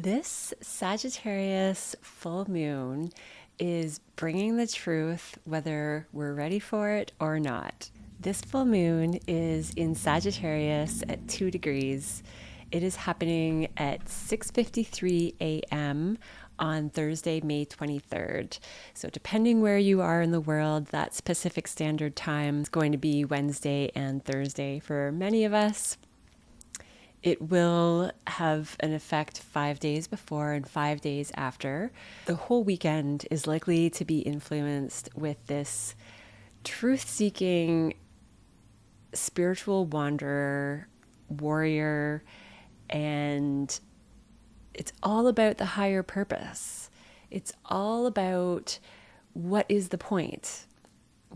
This Sagittarius full moon is bringing the truth whether we're ready for it or not. This full moon is in Sagittarius at 2 degrees. It is happening at 6:53 a.m. on Thursday, May 23rd. So depending where you are in the world, that Pacific Standard Time is going to be Wednesday and Thursday for many of us. It will have an effect 5 days before and 5 days after. The whole weekend is likely to be influenced with this truth-seeking spiritual wanderer, warrior, and it's all about the higher purpose. It's all about what is the point?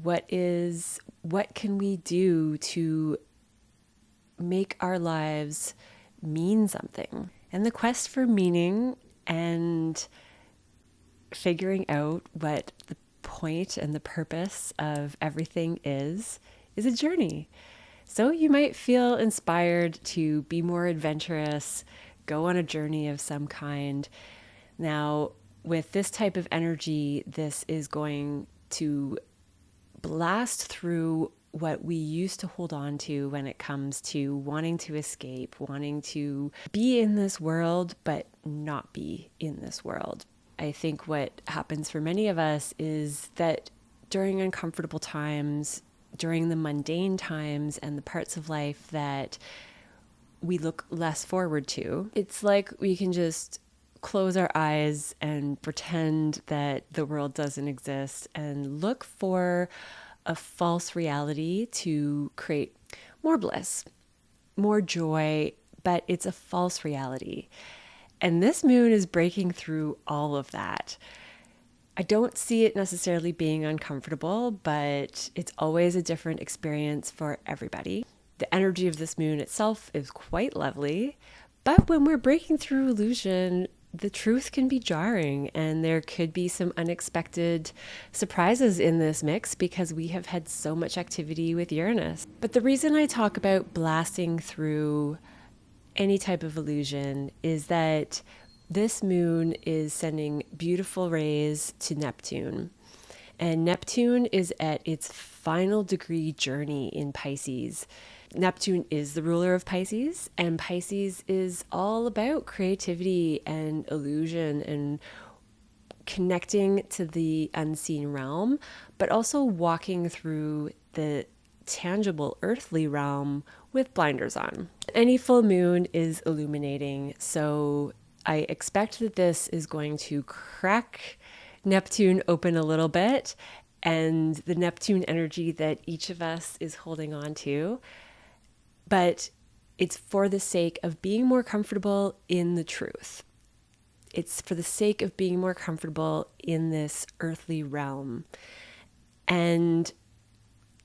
What can we do to make our lives mean something? And the quest for meaning and figuring out what the point and the purpose of everything is a journey. So you might feel inspired to be more adventurous, go on a journey of some kind. Now, with this type of energy, this is going to blast through what we used to hold on to when it comes to wanting to escape, wanting to be in this world, but not be in this world. I think what happens for many of us is that during uncomfortable times, during the mundane times and the parts of life that we look less forward to, it's like we can just close our eyes and pretend that the world doesn't exist and look for a false reality to create more bliss, more joy, but it's a false reality. And this moon is breaking through all of that. I don't see it necessarily being uncomfortable, but it's always a different experience for everybody. The energy of this moon itself is quite lovely, but when we're breaking through illusion, the truth can be jarring and there could be some unexpected surprises in this mix because we have had so much activity with Uranus. But the reason I talk about blasting through any type of illusion is that this moon is sending beautiful rays to Neptune. And Neptune is at its final degree journey in Pisces. Neptune is the ruler of Pisces, and Pisces is all about creativity and illusion and connecting to the unseen realm, but also walking through the tangible earthly realm with blinders on. Any full moon is illuminating, so I expect that this is going to crack Neptune open a little bit and the Neptune energy that each of us is holding on to. But it's for the sake of being more comfortable in the truth. It's for the sake of being more comfortable in this earthly realm. And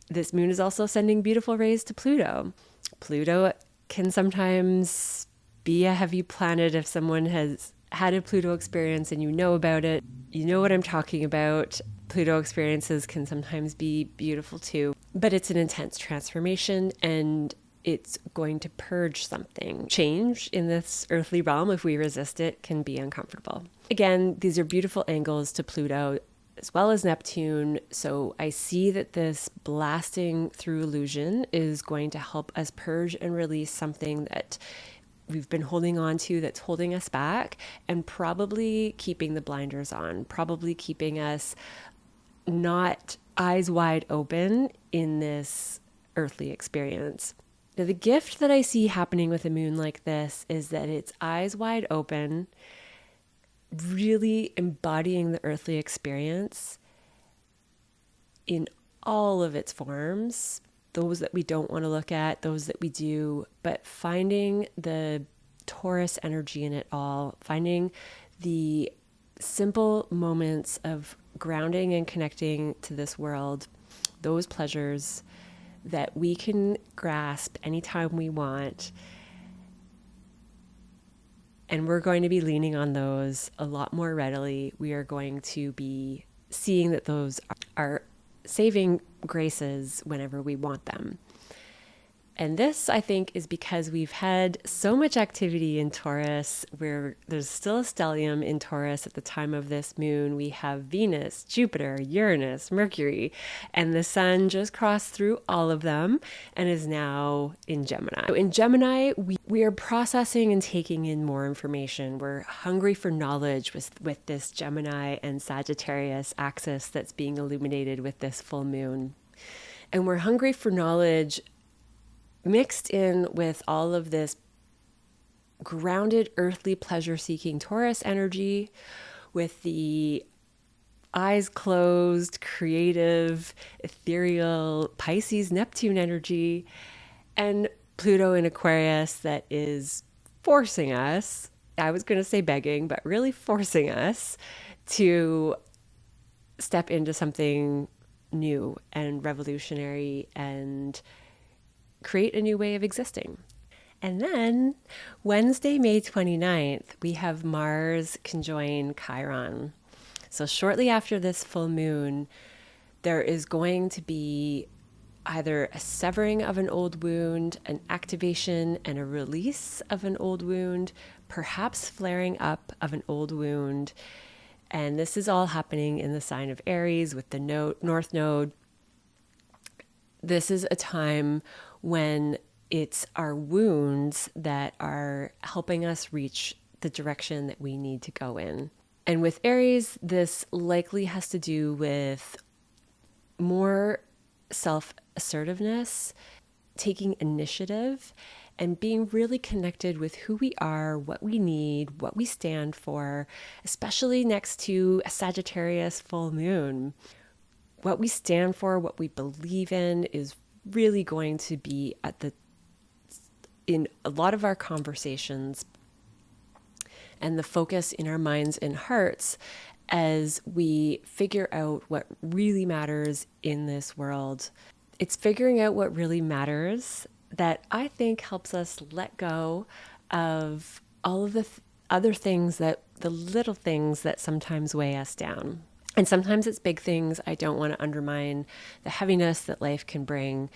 this moon is also sending beautiful rays to Pluto. Pluto can sometimes be a heavy planet if someone has had a Pluto experience and you know about it. You know what I'm talking about. Pluto experiences can sometimes be beautiful too, but it's an intense transformation and it's going to purge something. Change in this earthly realm, if we resist it, can be uncomfortable. Again, these are beautiful angles to Pluto as well as Neptune. So I see that this blasting through illusion is going to help us purge and release something that we've been holding on to that's holding us back and probably keeping the blinders on, probably keeping us not eyes wide open in this earthly experience. Now, the gift that I see happening with a moon like this is that it's eyes wide open, really embodying the earthly experience in all of its forms, those that we don't want to look at, those that we do, but finding the Taurus energy in it all, finding the simple moments of grounding and connecting to this world, those pleasures that we can grasp anytime we want. And we're going to be leaning on those a lot more readily. We are going to be seeing that those are saving graces whenever we want them. And this, I think, is because we've had so much activity in Taurus, where there's still a stellium in Taurus at the time of this moon. We have Venus, Jupiter, Uranus, Mercury, and the sun just crossed through all of them and is now in Gemini. So in Gemini, we are processing and taking in more information. We're hungry for knowledge with this Gemini and Sagittarius axis that's being illuminated with this full moon. And we're hungry for knowledge mixed in with all of this grounded, earthly, pleasure-seeking Taurus energy, with the eyes closed, creative, ethereal Pisces, Neptune energy, and Pluto in Aquarius that is forcing us, I was going to say begging, but really forcing us to step into something new and revolutionary and create a new way of existing. And then Wednesday, May 29th, we have Mars conjoin Chiron. So shortly after this full moon, there is going to be either a severing of an old wound, an activation and a release of an old wound, perhaps flaring up of an old wound. And this is all happening in the sign of Aries with the North Node. This is a time when it's our wounds that are helping us reach the direction that we need to go in. And with Aries, this likely has to do with more self-assertiveness, taking initiative, and being really connected with who we are, what we need, what we stand for, especially next to a Sagittarius full moon. What we stand for, what we believe in is really going to be in a lot of our conversations and the focus in our minds and hearts as we figure out what really matters in this world. It's figuring out what really matters that I think helps us let go of all of the other things, the little things that sometimes weigh us down. And sometimes it's big things. I don't want to undermine the heaviness that life can bring.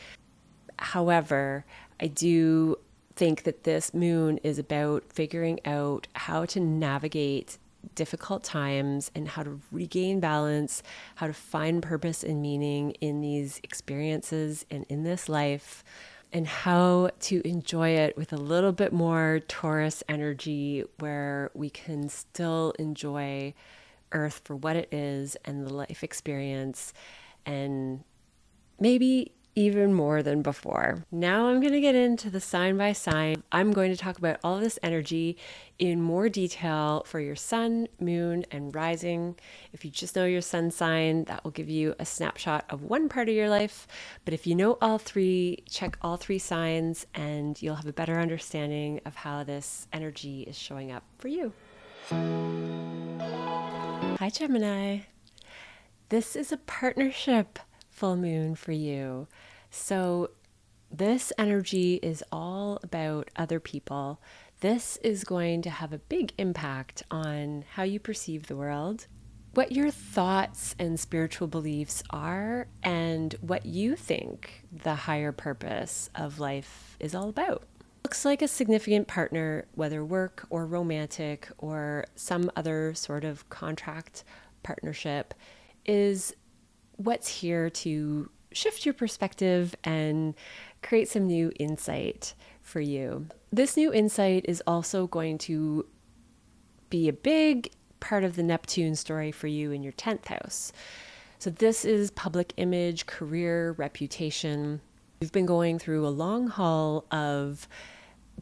However, I do think that this moon is about figuring out how to navigate difficult times and how to regain balance, how to find purpose and meaning in these experiences and in this life, and how to enjoy it with a little bit more Taurus energy, where we can still enjoy Earth for what it is and the life experience, and maybe even more than before. Now I'm going to get into the sign by sign. I'm going to talk about all of this energy in more detail for your sun, moon, and rising. If you just know your sun sign, that will give you a snapshot of one part of your life. But if you know all three, check all three signs and you'll have a better understanding of how this energy is showing up for you. Hi, Gemini. This is a partnership full moon for you. So this energy is all about other people. This is going to have a big impact on how you perceive the world, what your thoughts and spiritual beliefs are, and what you think the higher purpose of life is all about. Looks like a significant partner, whether work or romantic or some other sort of contract partnership, is what's here to shift your perspective and create some new insight for you. This new insight is also going to be a big part of the Neptune story for you in your 10th house. So this is public image, career, reputation. You've been going through a long haul of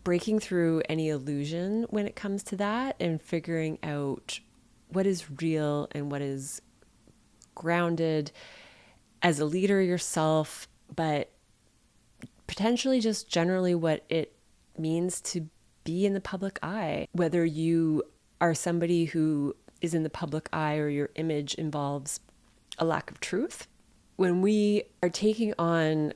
breaking through any illusion when it comes to that and figuring out what is real and what is grounded as a leader yourself, but potentially just generally what it means to be in the public eye. Whether you are somebody who is in the public eye or your image involves a lack of truth. When we are taking on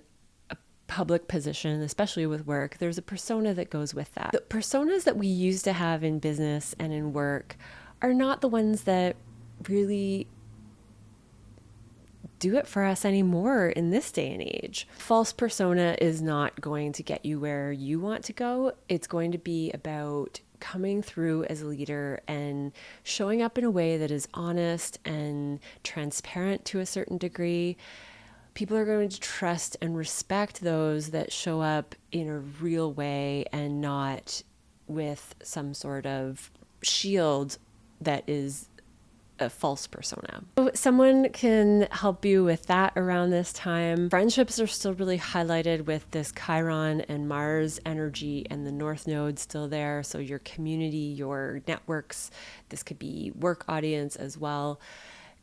a public position, especially with work, there's a persona that goes with that. The personas that we used to have in business and in work are not the ones that really do it for us anymore in this day and age. False persona is not going to get you where you want to go. It's going to be about coming through as a leader and showing up in a way that is honest and transparent to a certain degree. People are going to trust and respect those that show up in a real way and not with some sort of shield that is a false persona. So someone can help you with that around this time. Friendships are still really highlighted with this Chiron and Mars energy and the North Node still there. So your community, your networks, this could be work audience as well,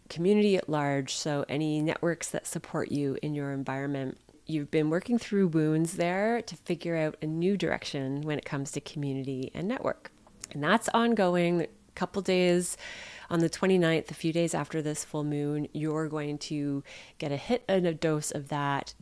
community at large. So any networks that support you in your environment. You've been working through wounds there to figure out a new direction when it comes to community and network. And that's ongoing. A couple days on the 29th, a few days after this full moon, you're going to get a hit and a dose of that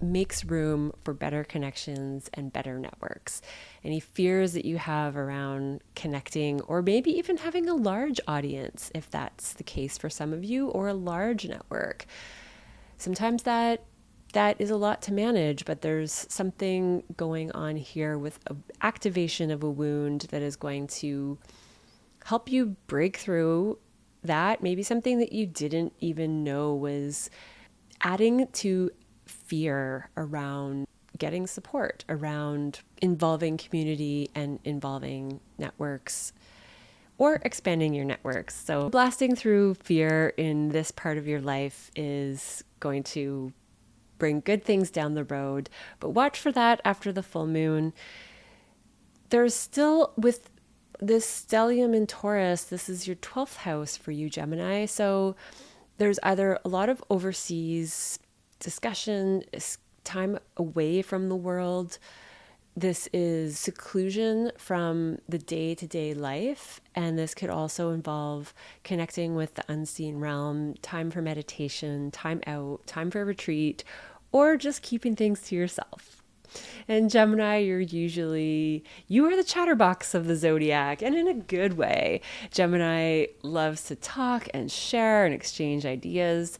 makes room for better connections and better networks. Any fears that you have around connecting, or maybe even having a large audience, if that's the case for some of you, or a large network. Sometimes that is a lot to manage, but there's something going on here with an activation of a wound that is going to help you break through that. Maybe something that you didn't even know was adding to fear around getting support, around involving community and involving networks, or expanding your networks. So blasting through fear in this part of your life is going to bring good things down the road, but watch for that after the full moon. There's still, with this stellium in Taurus, this is your 12th house for you, Gemini. So there's either a lot of overseas discussion, time away from the world. This is seclusion from the day-to-day life, and this could also involve connecting with the unseen realm, time for meditation, time out, time for retreat, or just keeping things to yourself. And Gemini, you are the chatterbox of the zodiac, and in a good way. Gemini loves to talk and share and exchange ideas,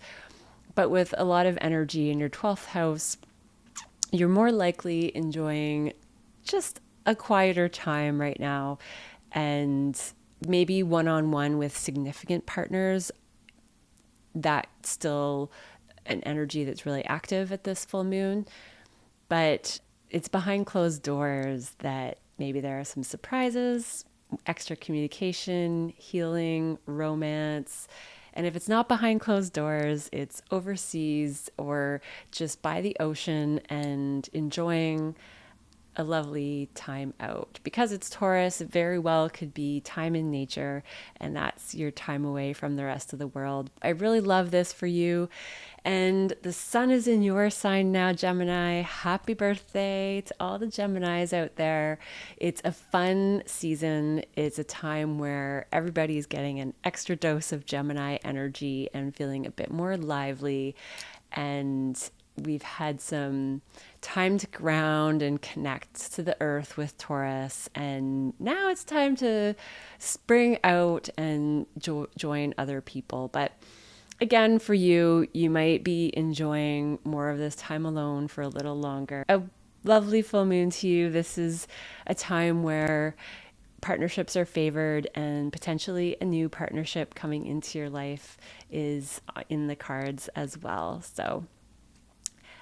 but with a lot of energy in your 12th house, you're more likely enjoying just a quieter time right now, and maybe one-on-one with significant partners. That's still an energy that's really active at this full moon, but it's behind closed doors that maybe there are some surprises, extra communication, healing, romance. And if it's not behind closed doors, it's overseas or just by the ocean and enjoying a lovely time out. Because it's Taurus, it very well could be time in nature, and that's your time away from the rest of the world. I really love this for you. And the sun is in your sign now, Gemini. Happy birthday to all the Geminis out there. It's a fun season. It's a time where everybody's getting an extra dose of Gemini energy and feeling a bit more lively. And we've had some time to ground and connect to the earth with Taurus. And now it's time to spring out and join other people. But again, for you, you might be enjoying more of this time alone for a little longer. A lovely full moon to you. This is a time where partnerships are favored, and potentially a new partnership coming into your life is in the cards as well. So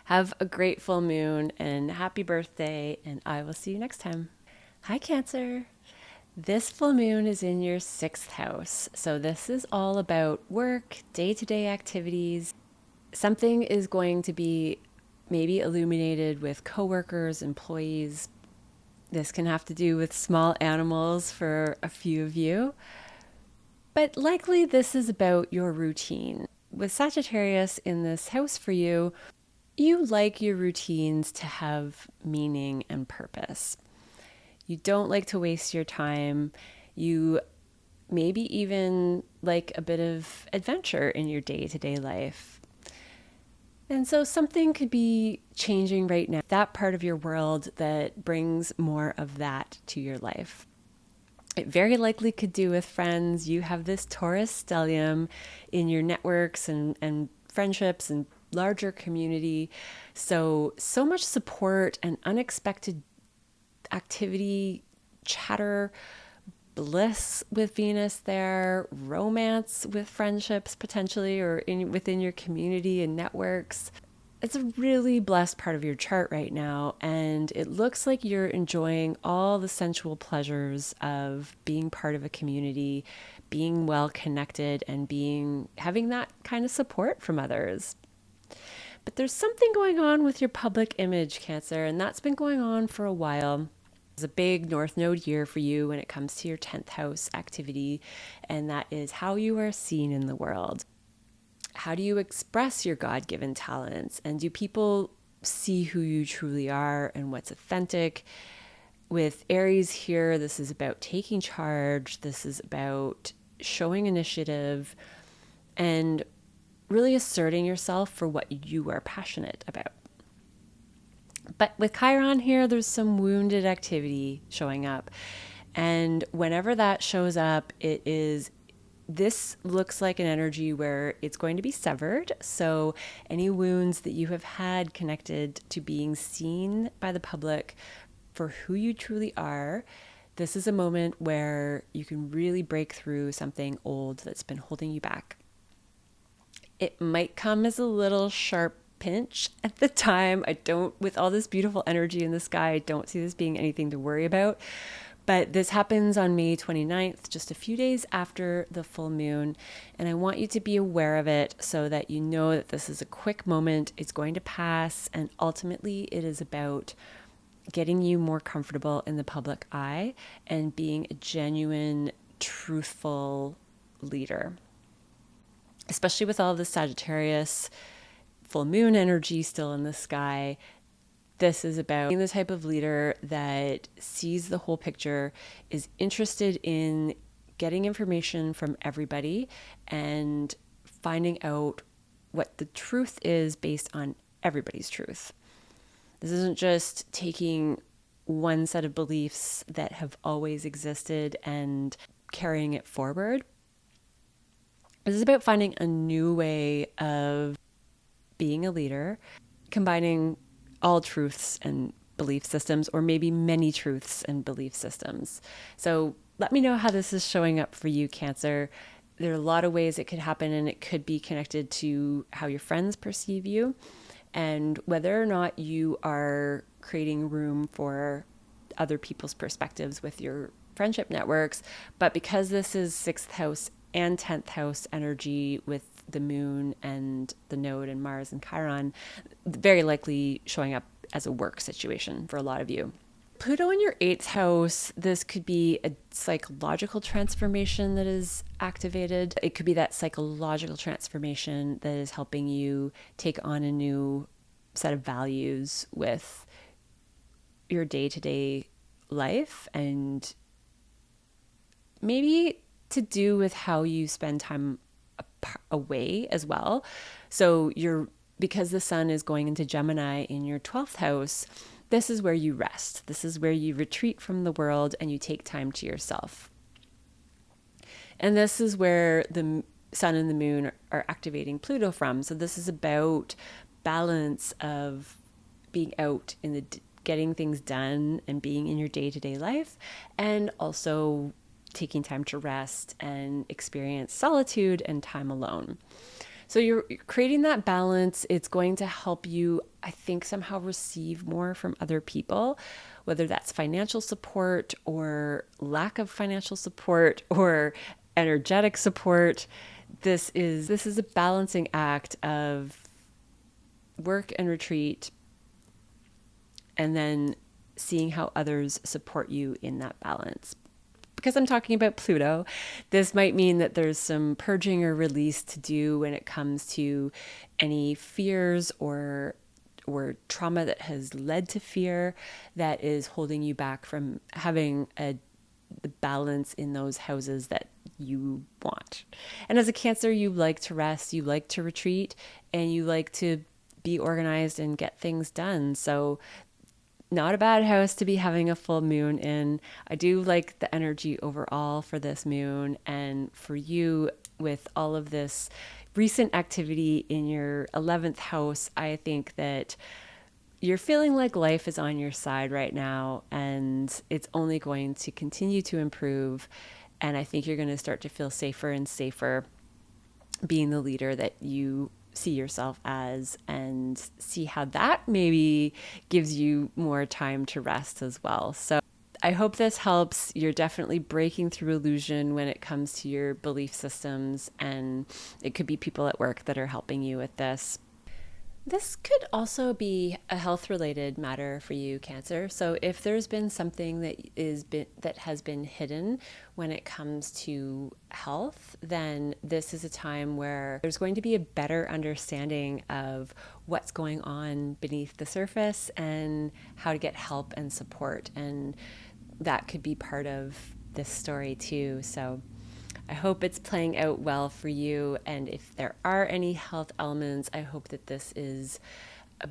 have a great full moon and happy birthday, and I will see you next time. Hi, Cancer. This full moon is in your 6th house. So this is all about work, day-to-day activities. Something is going to be maybe illuminated with coworkers, employees. This can have to do with small animals for a few of you. But likely this is about your routine. With Sagittarius in this house for you, you like your routines to have meaning and purpose. You don't like to waste your time. You maybe even like a bit of adventure in your day-to-day life. And so something could be changing right now, that part of your world that brings more of that to your life. It very likely could do with friends. You have this Taurus stellium in your networks and friendships and larger community. So much support and unexpected activity, chatter, bliss with Venus there, romance with friendships potentially, or within your community and networks. It's a really blessed part of your chart right now, and it looks like you're enjoying all the sensual pleasures of being part of a community, being well connected, and having that kind of support from others. But there's something going on with your public image, Cancer, and that's been going on for a while. It's a big North Node year for you when it comes to your 10th house activity, and that is how you are seen in the world. How do you express your God-given talents? And do people see who you truly are and what's authentic? With Aries here, this is about taking charge. This is about showing initiative and really asserting yourself for what you are passionate about. But with Chiron here, there's some wounded activity showing up. And whenever that shows up, this looks like an energy where it's going to be severed. So any wounds that you have had connected to being seen by the public for who you truly are, this is a moment where you can really break through something old that's been holding you back. It might come as a little sharp pinch at the time. With all this beautiful energy in the sky, I don't see this being anything to worry about. But this happens on May 29th, just a few days after the full moon. And I want you to be aware of it so that you know that this is a quick moment. It's going to pass. And ultimately, it is about getting you more comfortable in the public eye and being a genuine, truthful leader. Especially with all the Sagittarius full moon energy still in the sky. This is about being the type of leader that sees the whole picture, is interested in getting information from everybody and finding out what the truth is based on everybody's truth. This isn't just taking one set of beliefs that have always existed and carrying it forward. This is about finding a new way of being a leader, combining all truths and belief systems, or maybe many truths and belief systems. So let me know how this is showing up for you, Cancer. There are a lot of ways it could happen, and it could be connected to how your friends perceive you and whether or not you are creating room for other people's perspectives with your friendship networks. But because this is 6th house and 10th house energy with the moon and the node and Mars and Chiron, very likely showing up as a work situation for a lot of you. Pluto in your 8th house, this could be a psychological transformation that is activated. It could be that psychological transformation that is helping you take on a new set of values with your day-to-day life, and maybe to do with how you spend time away as well. So because the sun is going into Gemini in your 12th house, this is where you rest. This is where you retreat from the world and you take time to yourself. And this is where the sun and the moon are activating Pluto from. So this is about balance of being out in the getting things done and being in your day-to-day life, and also taking time to rest and experience solitude and time alone. So you're creating that balance. It's going to help you, I think, somehow receive more from other people, whether that's financial support or lack of financial support or energetic support. This is a balancing act of work and retreat, and then seeing how others support you in that balance. Because I'm talking about Pluto, this might mean that there's some purging or release to do when it comes to any fears or trauma that has led to fear that is holding you back from having the balance in those houses that you want. And as a Cancer, you like to rest, you like to retreat, and you like to be organized and get things done. So not a bad house to be having a full moon in. I do like the energy overall for this moon, and for you with all of this recent activity in your 11th house, I think that you're feeling like life is on your side right now, and it's only going to continue to improve. And I think you're going to start to feel safer and safer being the leader that you see yourself as, and see how that maybe gives you more time to rest as well. So I hope this helps. You're definitely breaking through illusion when it comes to your belief systems, and it could be people at work that are helping you with this. This could also be a health-related matter for you, Cancer. So if there's been something that has been hidden when it comes to health, then this is a time where there's going to be a better understanding of what's going on beneath the surface and how to get help and support. And that could be part of this story too. So I hope it's playing out well for you. And if there are any health elements, I hope that this is a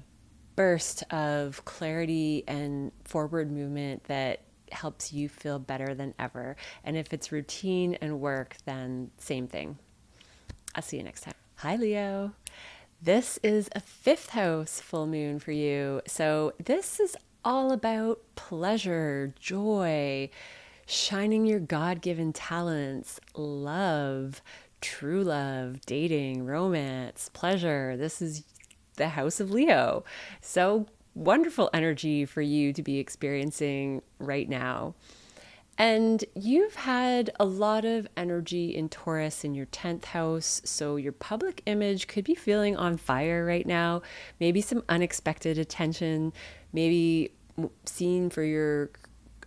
burst of clarity and forward movement that helps you feel better than ever. And if it's routine and work, then same thing. I'll see you next time. Hi, Leo. This is a 5th house full moon for you. So this is all about pleasure, joy, shining your God-given talents, love, true love, dating, romance, pleasure. This is the house of Leo. So wonderful energy for you to be experiencing right now. And you've had a lot of energy in Taurus in your 10th house. So your public image could be feeling on fire right now. Maybe some unexpected attention, maybe seen for your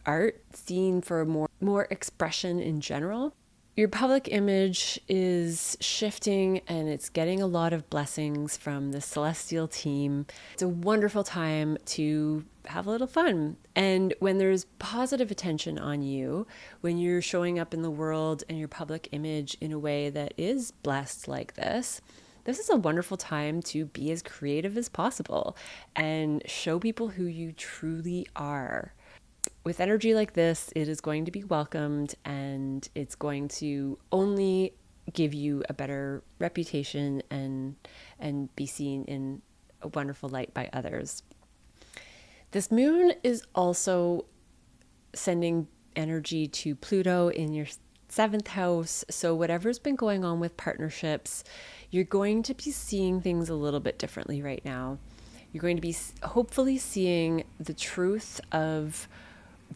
art, seen for more expression in general. Your public image is shifting, and it's getting a lot of blessings from the celestial team. It's a wonderful time to have a little fun. And when there's positive attention on you, when you're showing up in the world and your public image in a way that is blessed like this is a wonderful time to be as creative as possible and show people who you truly are. With energy like this, it is going to be welcomed, and it's going to only give you a better reputation and be seen in a wonderful light by others. This moon is also sending energy to Pluto in your 7th house. So whatever's been going on with partnerships, you're going to be seeing things a little bit differently right now. You're going to be hopefully seeing the truth of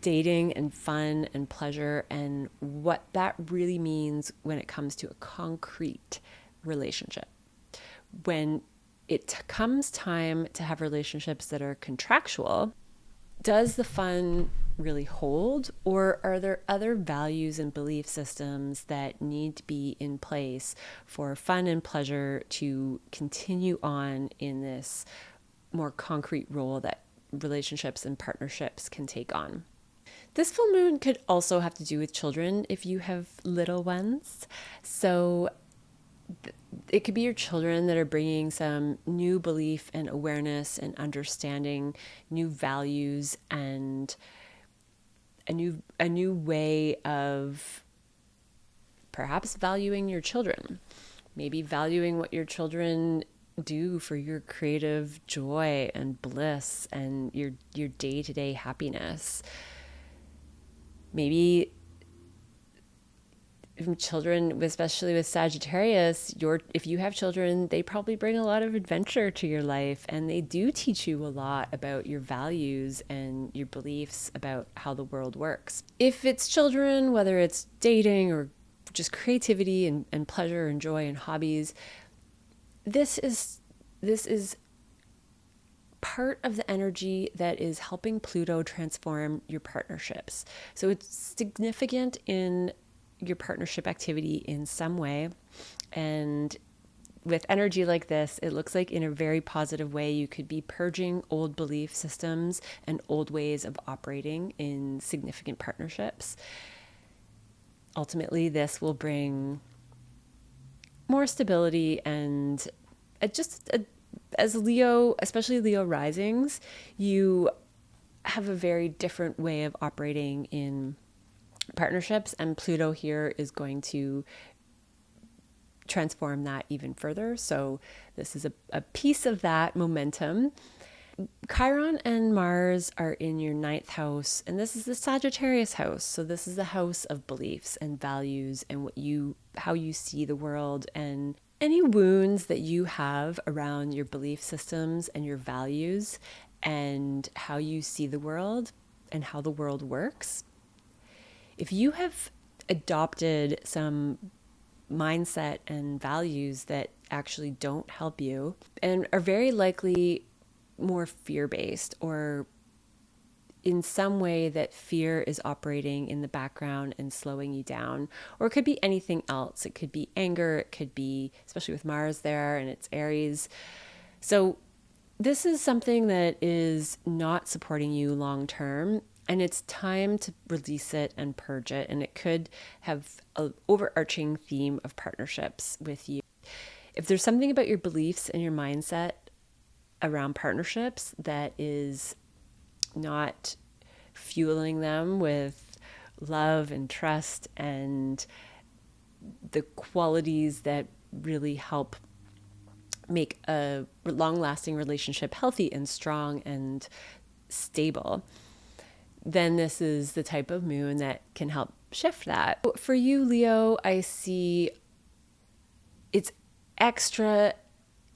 dating and fun and pleasure and what that really means when it comes to a concrete relationship. When it comes time to have relationships that are contractual, does the fun really hold, or are there other values and belief systems that need to be in place for fun and pleasure to continue on in this more concrete role that relationships and partnerships can take on? This full moon could also have to do with children if you have little ones. So it could be your children that are bringing some new belief and awareness and understanding, new values, and a new way of perhaps valuing your children. Maybe valuing what your children do for your creative joy and bliss and your day-to-day happiness. Maybe children, especially with Sagittarius, if you have children, they probably bring a lot of adventure to your life, and they do teach you a lot about your values and your beliefs about how the world works. If it's children, whether it's dating or just creativity and pleasure and joy and hobbies, this is part of the energy that is helping Pluto transform your partnerships. So it's significant in your partnership activity in some way. And with energy like this, it looks like in a very positive way, you could be purging old belief systems and old ways of operating in significant partnerships. Ultimately, this will bring more stability and as Leo, especially Leo risings, you have a very different way of operating in partnerships, and Pluto here is going to transform that even further. So this is a piece of that momentum. Chiron and Mars are in your ninth house, and this is the Sagittarius house. So this is the house of beliefs and values and how you see the world, and any wounds that you have around your belief systems and your values and how you see the world and how the world works. If you have adopted some mindset and values that actually don't help you and are very likely more fear-based, or in some way that fear is operating in the background and slowing you down, or it could be anything else. It could be anger, it could be, especially with Mars there and it's Aries. So this is something that is not supporting you long term, and it's time to release it and purge it. And it could have an overarching theme of partnerships with you. If there's something about your beliefs and your mindset around partnerships that is not fueling them with love and trust and the qualities that really help make a long-lasting relationship healthy and strong and stable, then this is the type of moon that can help shift that. For you, Leo, I see it's extra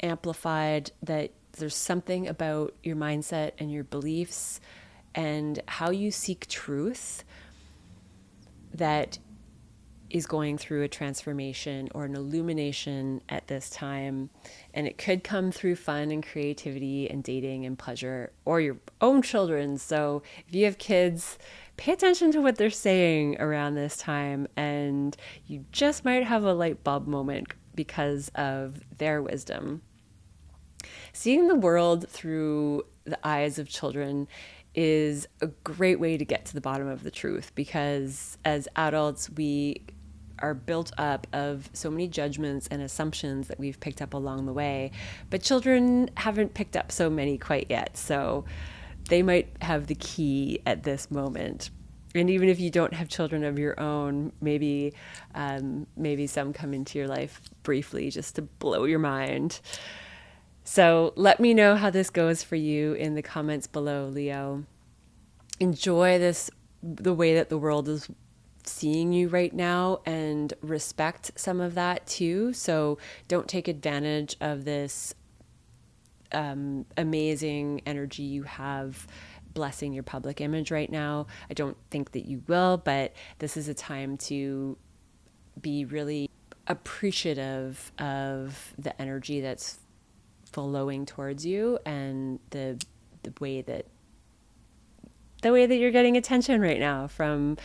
amplified that there's something about your mindset and your beliefs and how you seek truth that is going through a transformation or an illumination at this time. And it could come through fun and creativity and dating and pleasure, or your own children. So if you have kids, pay attention to what they're saying around this time, and you just might have a light bulb moment because of their wisdom. Seeing the world through the eyes of children is a great way to get to the bottom of the truth, because as adults, we are built up of so many judgments and assumptions that we've picked up along the way, but children haven't picked up so many quite yet. So they might have the key at this moment. And even if you don't have children of your own, maybe some come into your life briefly just to blow your mind. So let me know how this goes for you in the comments below, Leo. Enjoy the way that the world is seeing you right now, and respect some of that too. So don't take advantage of this amazing energy you have blessing your public image right now. I don't think that you will, but this is a time to be really appreciative of the energy that's flowing towards you, and the way that you're getting attention right now from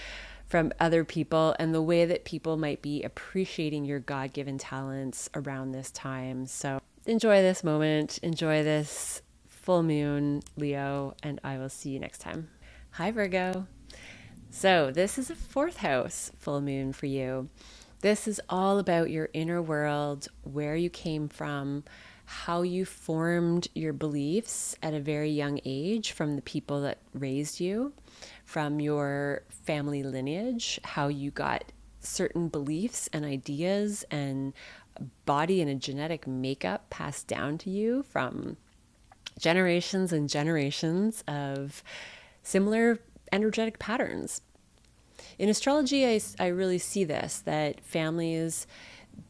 other people, and the way that people might be appreciating your God-given talents around this time. So enjoy this moment, enjoy this full moon, Leo, and I will see you next time. Hi, Virgo. So this is a 4th house full moon for you. This is all about your inner world, where you came from, how you formed your beliefs at a very young age from the people that raised you, from your family lineage, how you got certain beliefs and ideas and a body and a genetic makeup passed down to you from generations and generations of similar energetic patterns. In astrology, I really see this, that families,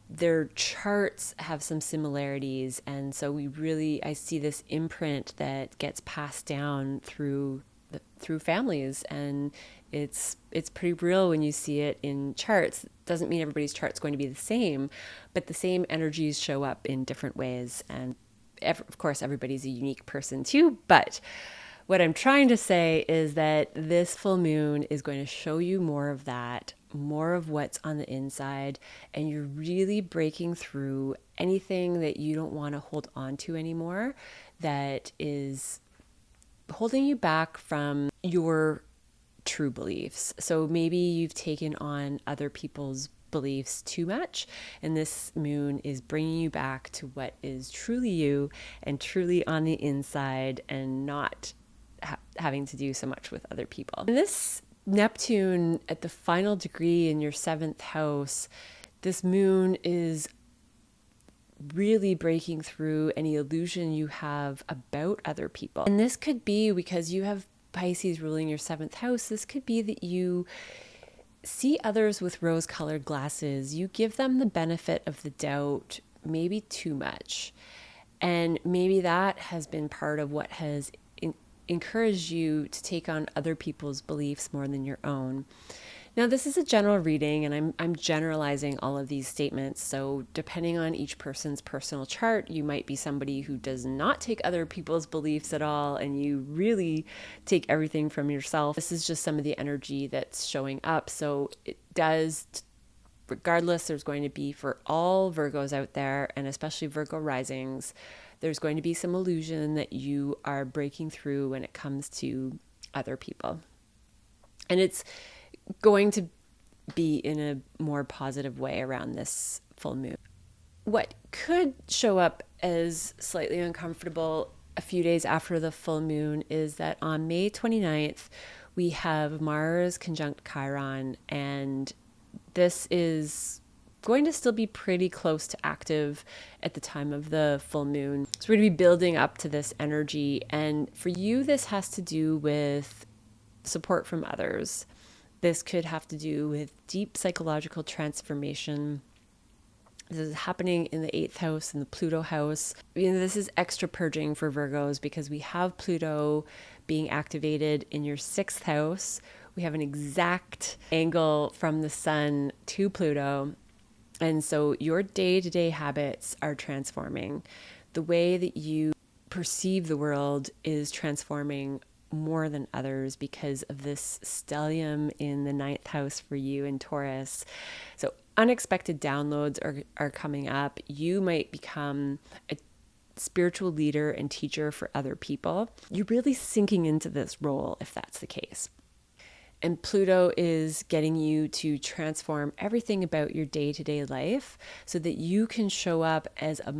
their charts have some similarities, and so I see this imprint that gets passed down through families, and it's pretty real when you see it in charts. Doesn't mean everybody's chart's going to be the same, but the same energies show up in different ways, and of course everybody's a unique person too. But what I'm trying to say is that this full moon is going to show you more of that, more of what's on the inside, and you're really breaking through anything that you don't want to hold on to anymore that is holding you back from your true beliefs. So maybe you've taken on other people's beliefs too much, and this moon is bringing you back to what is truly you and truly on the inside, and not having to do so much with other people. And this Neptune at the final degree in your 7th house, this moon is really breaking through any illusion you have about other people. And this could be because you have Pisces ruling your 7th house. This could be that you see others with rose-colored glasses. You give them the benefit of the doubt, maybe too much. And maybe that has been part of what has encouraged you to take on other people's beliefs more than your own. Now, this is a general reading, and I'm generalizing all of these statements. So depending on each person's personal chart, you might be somebody who does not take other people's beliefs at all, and you really take everything from yourself. This is just some of the energy that's showing up. So it does, regardless, there's going to be, for all Virgos out there, and especially Virgo risings, there's going to be some illusion that you are breaking through when it comes to other people. And it's going to be in a more positive way around this full moon. What could show up as slightly uncomfortable a few days after the full moon is that on May 29th, we have Mars conjunct Chiron, and this is going to still be pretty close to active at the time of the full moon. So we're going to be building up to this energy, and for you, this has to do with support from others. This could have to do with deep psychological transformation. This is happening in the 8th house and the Pluto house. This is extra purging for Virgos because we have Pluto being activated in your 6th house. We have an exact angle from the sun to Pluto. And so your day-to-day habits are transforming. The way that you perceive the world is transforming more than others because of this stellium in the 9th house for you in Taurus. So unexpected downloads are coming up. You might become a spiritual leader and teacher for other people. You're really sinking into this role if that's the case. And Pluto is getting you to transform everything about your day-to-day life so that you can show up as a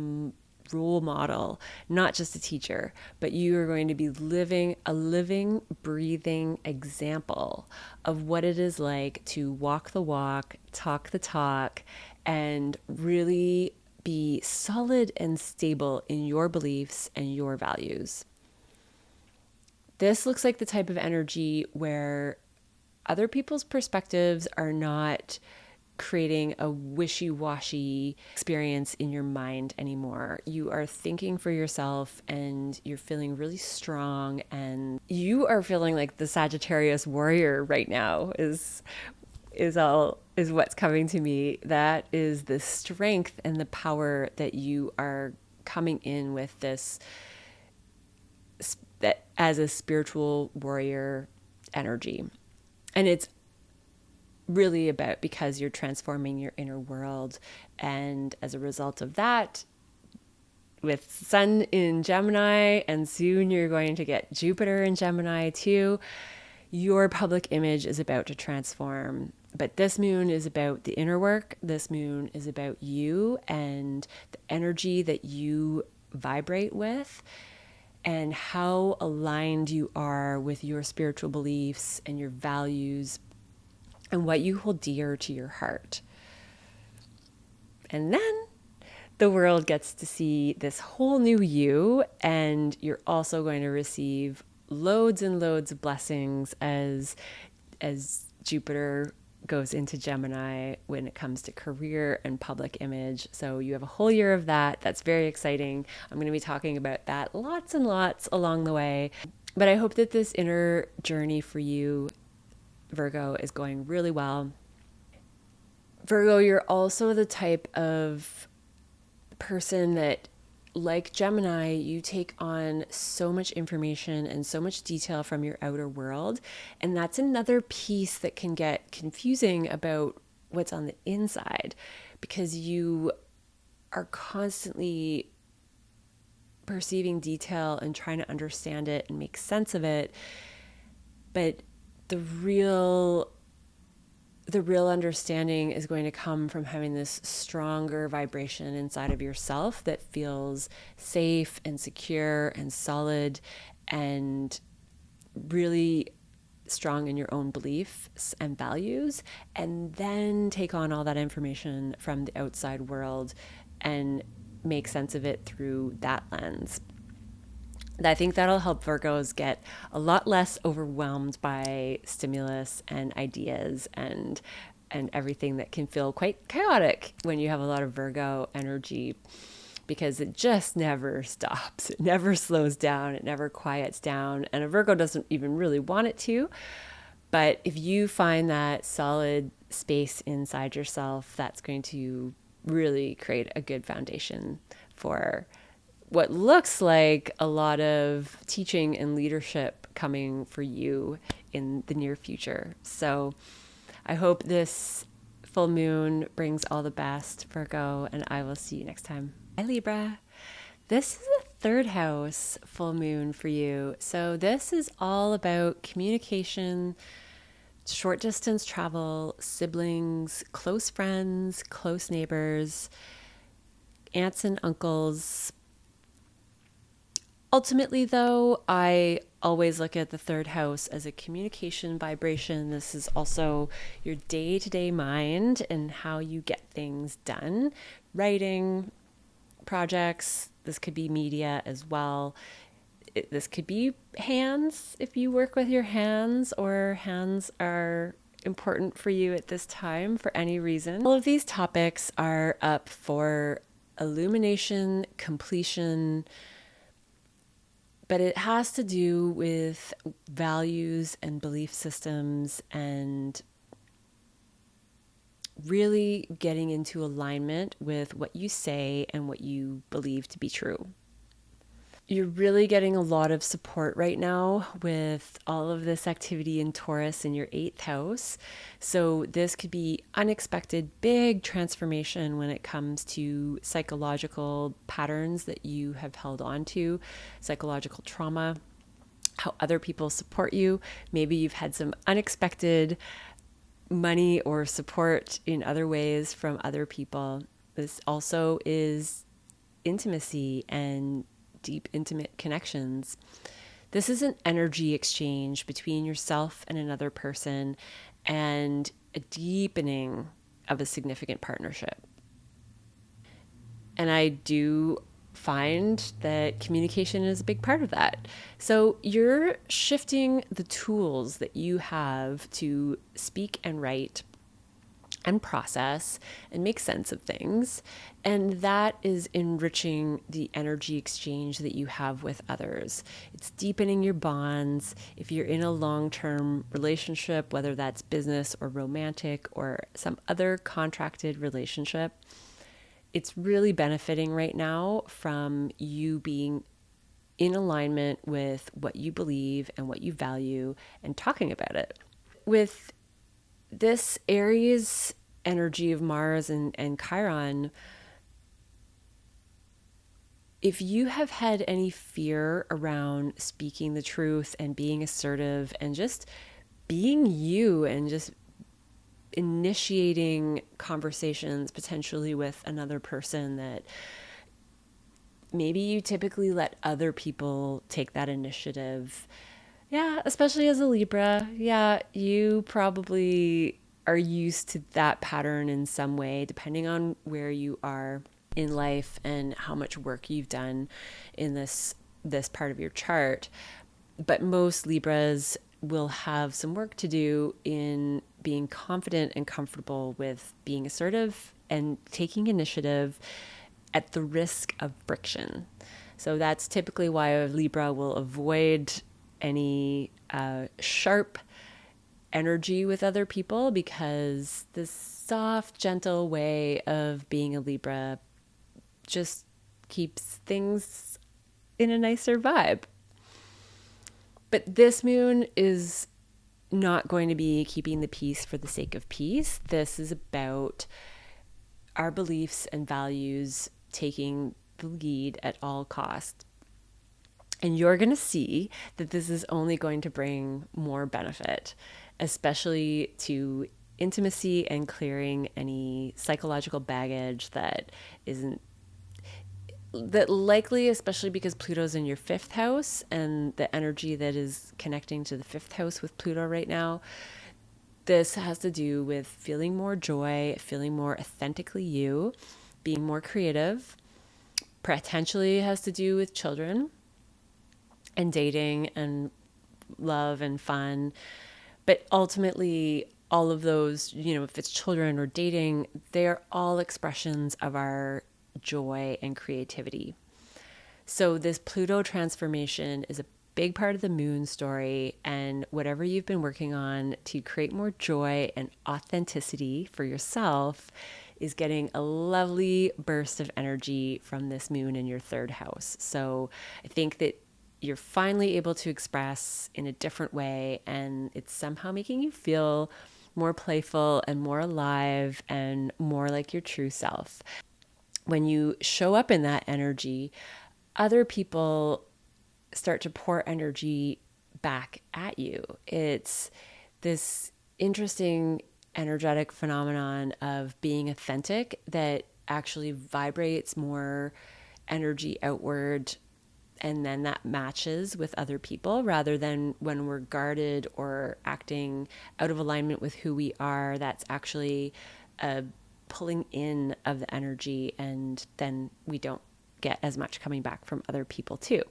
role model, not just a teacher, but you are going to be living a living, breathing example of what it is like to walk the walk, talk the talk, and really be solid and stable in your beliefs and your values. This looks like the type of energy where other people's perspectives are not creating a wishy-washy experience in your mind anymore. You are thinking for yourself and you're feeling really strong, and you are feeling like the Sagittarius warrior right now is what's coming to me. That is the strength and the power that you are coming in with this, that as a spiritual warrior energy. And it's really about because you're transforming your inner world. And as a result of that, with Sun in Gemini, and soon you're going to get Jupiter in Gemini too, your public image is about to transform. But this moon is about the inner work. This moon is about you and the energy that you vibrate with, and how aligned you are with your spiritual beliefs and your values and what you hold dear to your heart. And then the world gets to see this whole new you, and you're also going to receive loads and loads of blessings as Jupiter goes into Gemini when it comes to career and public image. So you have a whole year of that. That's very exciting. I'm going to be talking about that lots and lots along the way. But I hope that this inner journey for you, Virgo, is going really well. Virgo, you're also the type of person that, like Gemini, you take on so much information and so much detail from your outer world. And that's another piece that can get confusing about what's on the inside, because you are constantly perceiving detail and trying to understand it and make sense of it. But the real understanding is going to come from having this stronger vibration inside of yourself that feels safe and secure and solid, and really strong in your own beliefs and values, and then take on all that information from the outside world and make sense of it through that lens. I think that'll help Virgos get a lot less overwhelmed by stimulus and ideas and everything that can feel quite chaotic when you have a lot of Virgo energy, because it just never stops. It never slows down. It never quiets down. And a Virgo doesn't even really want it to. But if you find that solid space inside yourself, that's going to really create a good foundation for what looks like a lot of teaching and leadership coming for you in the near future. So I hope this full moon brings all the best, Virgo, and I will see you next time. Bye, Libra. This is a third house full moon for you. So this is all about communication, short distance travel, siblings, close friends, close neighbors, aunts and uncles. Ultimately, though, I always look at the third house as a communication vibration. This is also your day-to-day mind and how you get things done. Writing, projects, this could be media as well. This could be hands if you work with your hands, or hands are important for you at this time for any reason. All of these topics are up for illumination, completion, but it has to do with values and belief systems and really getting into alignment with what you say and what you believe to be true. You're really getting a lot of support right now with all of this activity in Taurus in your 8th house. So this could be unexpected, big transformation when it comes to psychological patterns that you have held on to, psychological trauma, how other people support you. Maybe you've had some unexpected money or support in other ways from other people. This also is intimacy and deep, intimate connections. This is an energy exchange between yourself and another person and a deepening of a significant partnership. And I do find that communication is a big part of that. So you're shifting the tools that you have to speak and write and process and make sense of things. And that is enriching the energy exchange that you have with others. It's deepening your bonds. If you're in a long-term relationship, whether that's business or romantic or some other contracted relationship, it's really benefiting right now from you being in alignment with what you believe and what you value and talking about it. With this Aries energy of Mars and Chiron, if you have had any fear around speaking the truth and being assertive and just being you and just initiating conversations potentially with another person, that maybe you typically let other people take that initiative. Yeah, especially as a Libra. Yeah, you probably are used to that pattern in some way, depending on where you are in life and how much work you've done in this part of your chart. But most Libras will have some work to do in being confident and comfortable with being assertive and taking initiative at the risk of friction. So that's typically why a Libra will avoid any sharp energy with other people, because this soft, gentle way of being a Libra just keeps things in a nicer vibe. But this moon is not going to be keeping the peace for the sake of peace. This is about our beliefs and values taking the lead at all costs. And you're going to see that this is only going to bring more benefit, especially to intimacy and clearing any psychological baggage that isn't that likely, especially because Pluto's in your fifth house and the energy that is connecting to the fifth house with Pluto right now, this has to do with feeling more joy, feeling more authentically you, being more creative. Potentially has to do with children and dating and love and fun. But ultimately, all of those, if it's children or dating, they're all expressions of our joy and creativity. So this Pluto transformation is a big part of the moon story, and whatever you've been working on to create more joy and authenticity for yourself is getting a lovely burst of energy from this moon in your third house. So I think that you're finally able to express in a different way, and it's somehow making you feel more playful and more alive and more like your true self. When you show up in that energy, other people start to pour energy back at you. It's this interesting energetic phenomenon of being authentic that actually vibrates more energy outward, and then that matches with other people, rather than when we're guarded or acting out of alignment with who we are. That's actually a pulling in of the energy, and then we don't get as much coming back from other people too.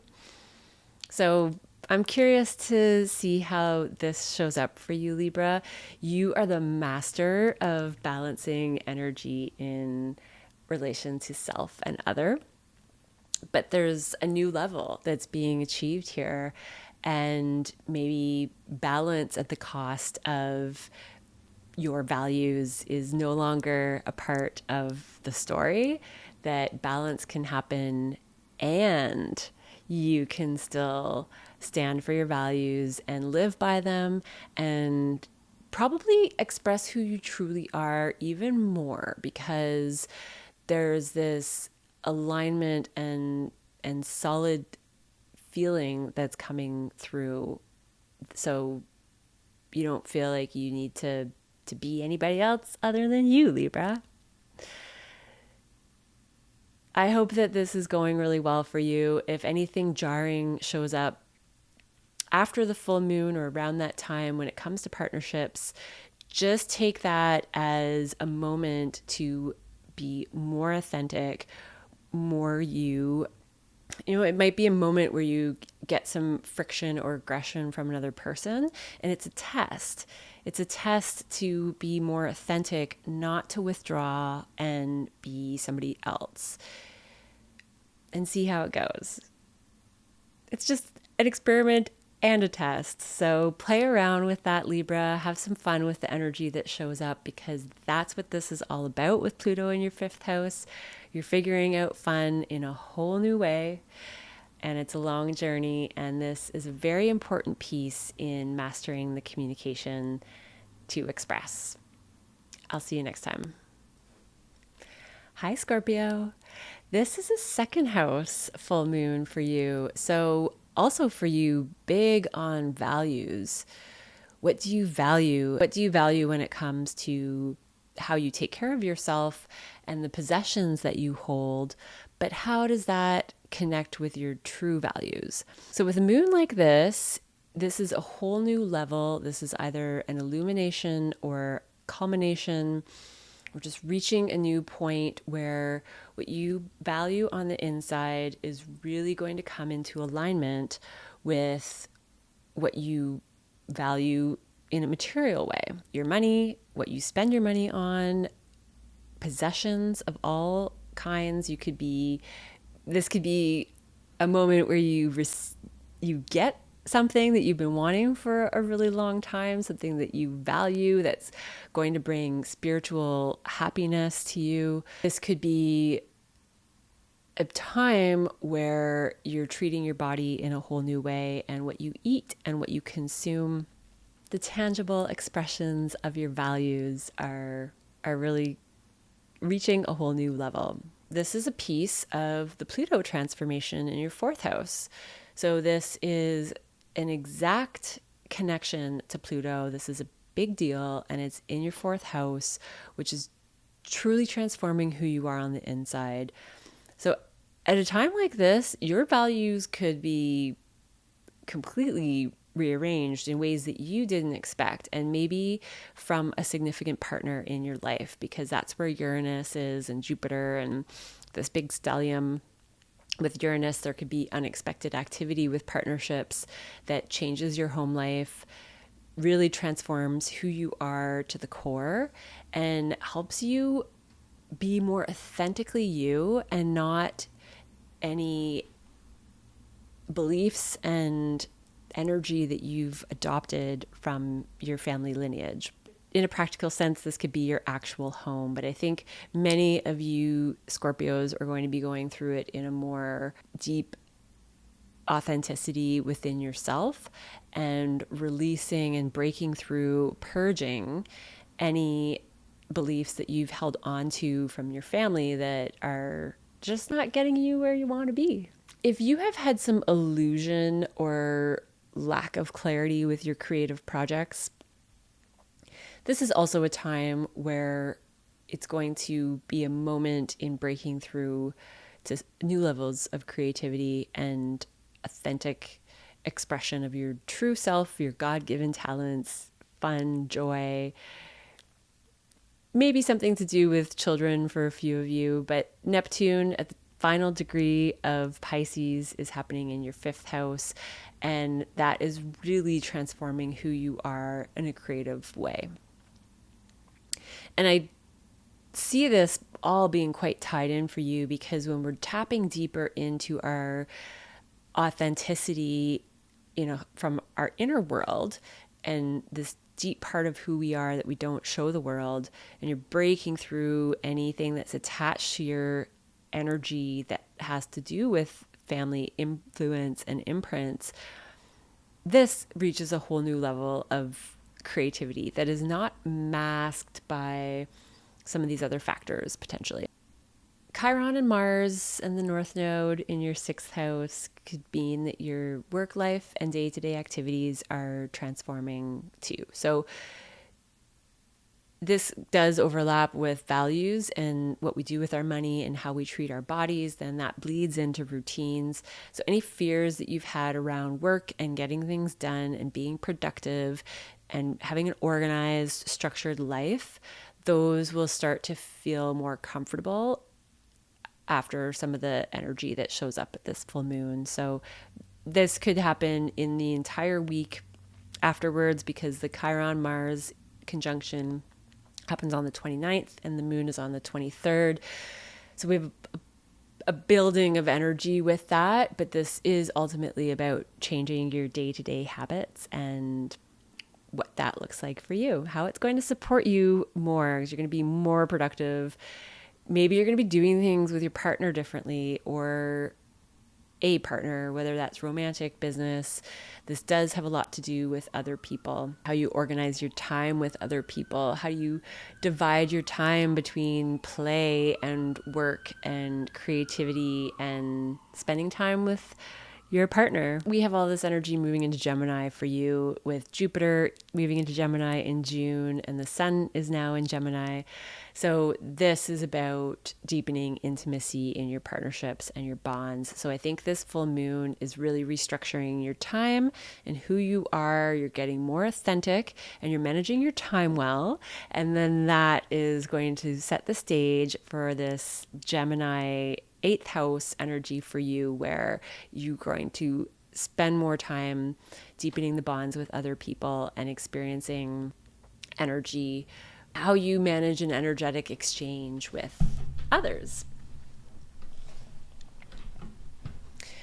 So I'm curious to see how this shows up for you, Libra. You are the master of balancing energy in relation to self and other. But there's a new level that's being achieved here, and maybe balance at the cost of your values is no longer a part of the story. That balance can happen, and you can still stand for your values and live by them, and probably express who you truly are even more, because there's this alignment and solid feeling that's coming through. So you don't feel like you need to be anybody else other than you, Libra. I hope that this is going really well for you. If anything jarring shows up after the full moon or around that time when it comes to partnerships, just take that as a moment to be more authentic, more you. It might be a moment where you get some friction or aggression from another person, and it's a test. It's a test to be more authentic, not to withdraw and be somebody else, and see how it goes. It's just an experiment and a test. So play around with that, Libra. Have some fun with the energy that shows up, because that's what this is all about with Pluto in your fifth house. You're figuring out fun in a whole new way, and it's a long journey, and this is a very important piece in mastering the communication to express. I'll see you next time. Hi, Scorpio. This is a second house full moon for you. So also for you, big on values. What do you value? What do you value when it comes to how you take care of yourself and the possessions that you hold? But how does that connect with your true values? So with a moon like this is a whole new level. This is either an illumination or culmination, or just reaching a new point where what you value on the inside is really going to come into alignment with what you value in a material way. Your money, what you spend your money on, possessions of all kinds. This could be a moment where you get something that you've been wanting for a really long time, something that you value that's going to bring spiritual happiness to you. This could be a time where you're treating your body in a whole new way, and what you eat and what you consume, the tangible expressions of your values are really reaching a whole new level. This is a piece of the Pluto transformation in your fourth house. So this is an exact connection to Pluto. This is a big deal, and it's in your fourth house, which is truly transforming who you are on the inside. So At a time like this, your values could be completely rearranged in ways that you didn't expect, and maybe from a significant partner in your life, because that's where Uranus is and Jupiter and this big stellium. With Uranus, there could be unexpected activity with partnerships that changes your home life, really transforms who you are to the core, and helps you be more authentically you and not any beliefs and energy that you've adopted from your family lineage. In a practical sense, this could be your actual home, but I think many of you Scorpios are going to be going through it in a more deep authenticity within yourself and releasing and breaking through, purging any beliefs that you've held on to from your family that are just not getting you where you want to be. If you have had some illusion or lack of clarity with your creative projects, this is also a time where it's going to be a moment in breaking through to new levels of creativity and authentic expression of your true self, your God-given talents, fun, joy. Maybe something to do with children for a few of you, but Neptune at the final degree of Pisces is happening in your 5th house, and that is really transforming who you are in a creative way. And I see this all being quite tied in for you, because when we're tapping deeper into our authenticity, from our inner world, and this deep part of who we are that we don't show the world, and you're breaking through anything that's attached to your energy that has to do with family influence and imprints, this reaches a whole new level of creativity that is not masked by some of these other factors potentially. Chiron and Mars and the North Node in your 6th house could mean that your work life and day-to-day activities are transforming too. So this does overlap with values and what we do with our money and how we treat our bodies. Then that bleeds into routines. So any fears that you've had around work and getting things done and being productive and having an organized, structured life, those will start to feel more comfortable after some of the energy that shows up at this full moon. So this could happen in the entire week afterwards, because the Chiron Mars conjunction happens on the 29th and the moon is on the 23rd. So we have a building of energy with that, but this is ultimately about changing your day-to-day habits and what that looks like for you, how it's going to support you more, because you're going to be more productive. Maybe you're going to be doing things with your partner differently, or a partner, whether that's romantic, business. This does have a lot to do with other people, how you organize your time with other people, how you divide your time between play and work and creativity and spending time with your partner. We have all this energy moving into Gemini for you, with Jupiter moving into Gemini in June, and the sun is now in Gemini. So this is about deepening intimacy in your partnerships and your bonds. So I think this full moon is really restructuring your time and who you are. You're getting more authentic and you're managing your time well. And then that is going to set the stage for this Gemini 8th house energy for you, where you're going to spend more time deepening the bonds with other people and experiencing energy, how you manage an energetic exchange with others.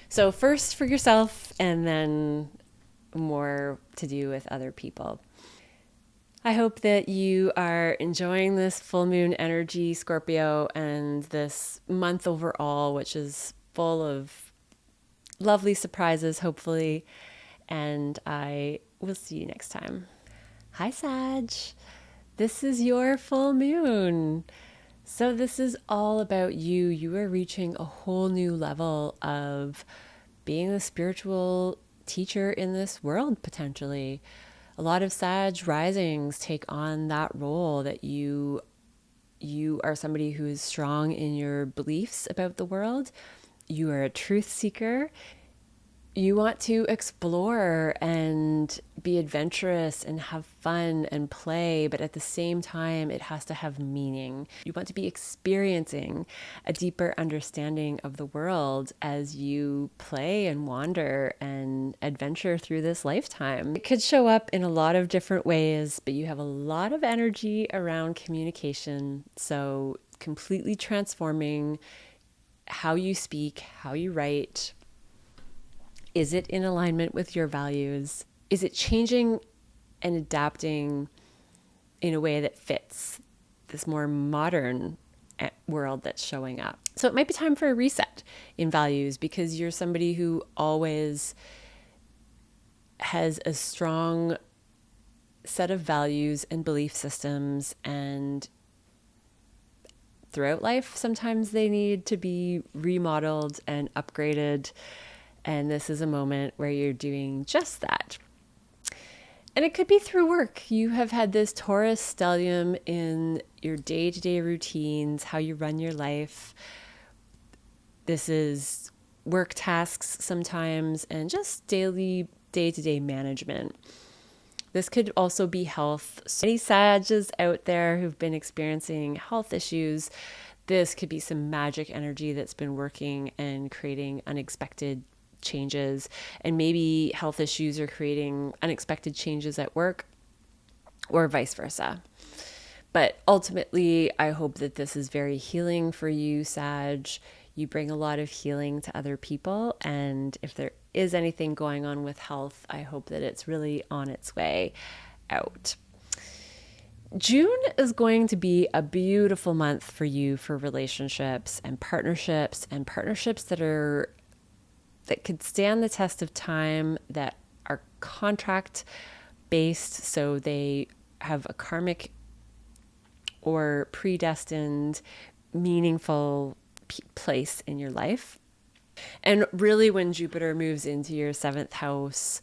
So first for yourself, and then more to do with other people. I hope that you are enjoying this full moon energy, Scorpio, and this month overall, which is full of lovely surprises, hopefully. And I will see you next time. Hi, Sag. This is your full moon. So this is all about you. You are reaching a whole new level of being a spiritual teacher in this world, potentially. A lot of Sag risings take on that role, that you are somebody who is strong in your beliefs about the world, You are a truth seeker. You want to explore and be adventurous and have fun and play, but at the same time, it has to have meaning. You want to be experiencing a deeper understanding of the world as you play and wander and adventure through this lifetime. It could show up in a lot of different ways, but you have a lot of energy around communication. So, completely transforming how you speak, how you write. Is it in alignment with your values? Is it changing and adapting in a way that fits this more modern world that's showing up? So it might be time for a reset in values, because you're somebody who always has a strong set of values and belief systems, and throughout life, sometimes they need to be remodeled and upgraded. And this is a moment where you're doing just that. And it could be through work. You have had this Taurus stellium in your day-to-day routines, how you run your life. This is work tasks sometimes, and just daily, day-to-day management. This could also be health. So any Sages out there who've been experiencing health issues, this could be some magic energy that's been working and creating unexpected changes, and maybe health issues are creating unexpected changes at work, or vice versa. But ultimately, I hope that this is very healing for you, Sag. You bring a lot of healing to other people, and if there is anything going on with health, I hope that it's really on its way out. June is going to be a beautiful month for you for relationships and partnerships that could stand the test of time, that are contract based, so they have a karmic or predestined, meaningful place in your life. And really, when Jupiter moves into your 7th house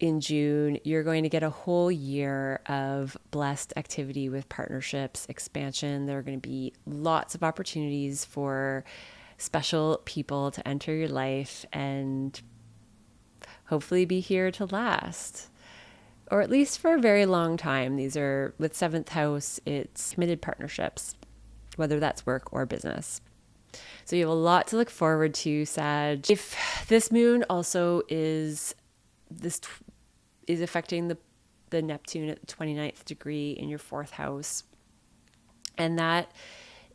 in June, you're going to get a whole year of blessed activity with partnerships, expansion. There are going to be lots of opportunities for special people to enter your life and hopefully be here to last, or at least for a very long time. These are, with 7th house, it's committed partnerships, whether that's work or business. So you have a lot to look forward to, Sag. If this moon also is affecting the Neptune at the 29th degree in your 4th house, and that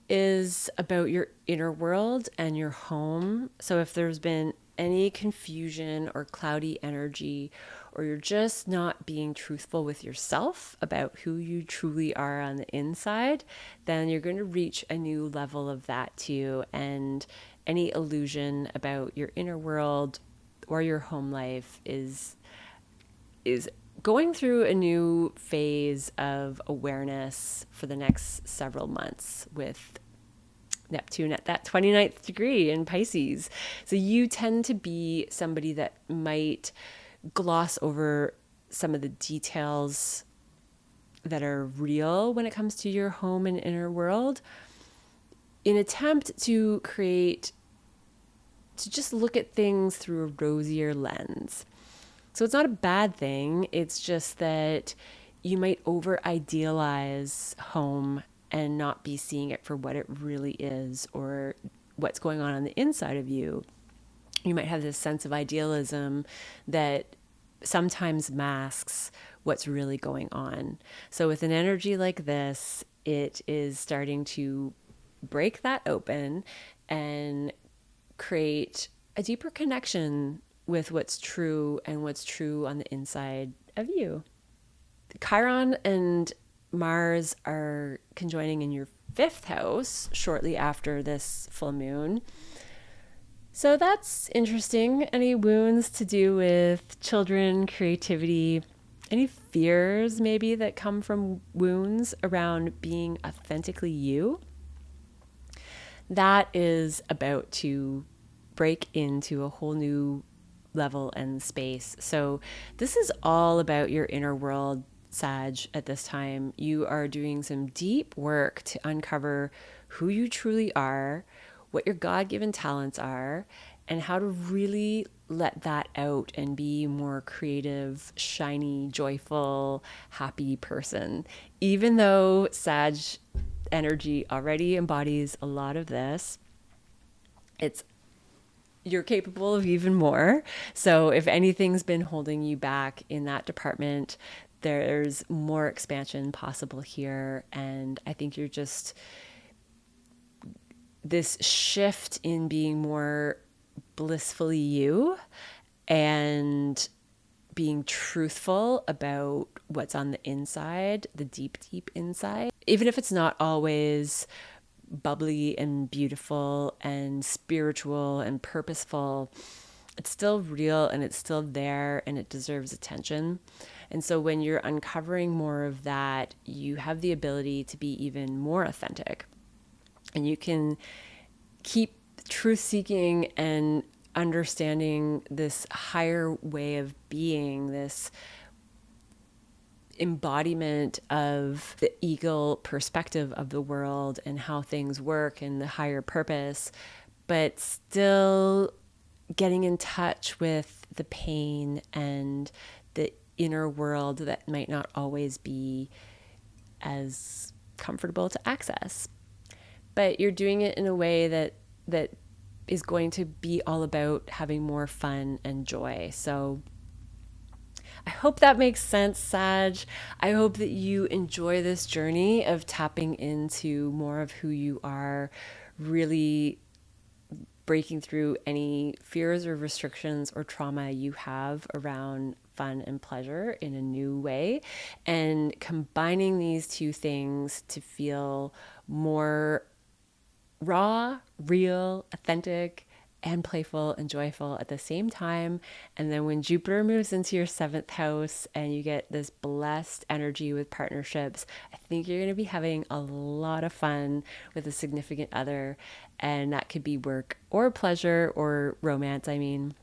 is about your inner world and your home. So if there's been any confusion or cloudy energy, or you're just not being truthful with yourself about who you truly are on the inside, then you're going to reach a new level of that too. And any illusion about your inner world or your home life is going through a new phase of awareness for the next several months with Neptune at that 29th degree in Pisces. So you tend to be somebody that might gloss over some of the details that are real when it comes to your home and inner world, in attempt to just look at things through a rosier lens. So it's not a bad thing. It's just that you might over idealize home and not be seeing it for what it really is, or what's going on the inside of you. You might have this sense of idealism that sometimes masks what's really going on. So with an energy like this, it is starting to break that open and create a deeper connection with what's true and what's true on the inside of you. Chiron and Mars are conjoining in your 5th house shortly after this full moon. So that's interesting. Any wounds to do with children, creativity, any fears maybe that come from wounds around being authentically you? That is about to break into a whole new level and space. So this is all about your inner world, Sag. At this time, you are doing some deep work to uncover who you truly are, what your God-given talents are, and how to really let that out and be a more creative, shiny, joyful, happy person. Even though Sag energy already embodies a lot of this, you're capable of even more. So if anything's been holding you back in that department, there's more expansion possible here. And I think you're just this shift in being more blissfully you and being truthful about what's on the inside, the deep, deep inside. Even if it's not always bubbly and beautiful and spiritual and purposeful, it's still real and it's still there and it deserves attention. And so when you're uncovering more of that, you have the ability to be even more authentic. And you can keep truth seeking and understanding this higher way of being, this embodiment of the eagle perspective of the world and how things work and the higher purpose, but still getting in touch with the pain and the inner world that might not always be as comfortable to access. But you're doing it in a way that is going to be all about having more fun and joy. So I hope that makes sense, Sag. I hope that you enjoy this journey of tapping into more of who you are, really breaking through any fears or restrictions or trauma you have around fun and pleasure in a new way, and combining these two things to feel more raw, real, authentic, and playful and joyful at the same time. And then when Jupiter moves into your 7th house and you get this blessed energy with partnerships, I think you're going to be having a lot of fun with a significant other. And that could be work or pleasure or romance, I mean.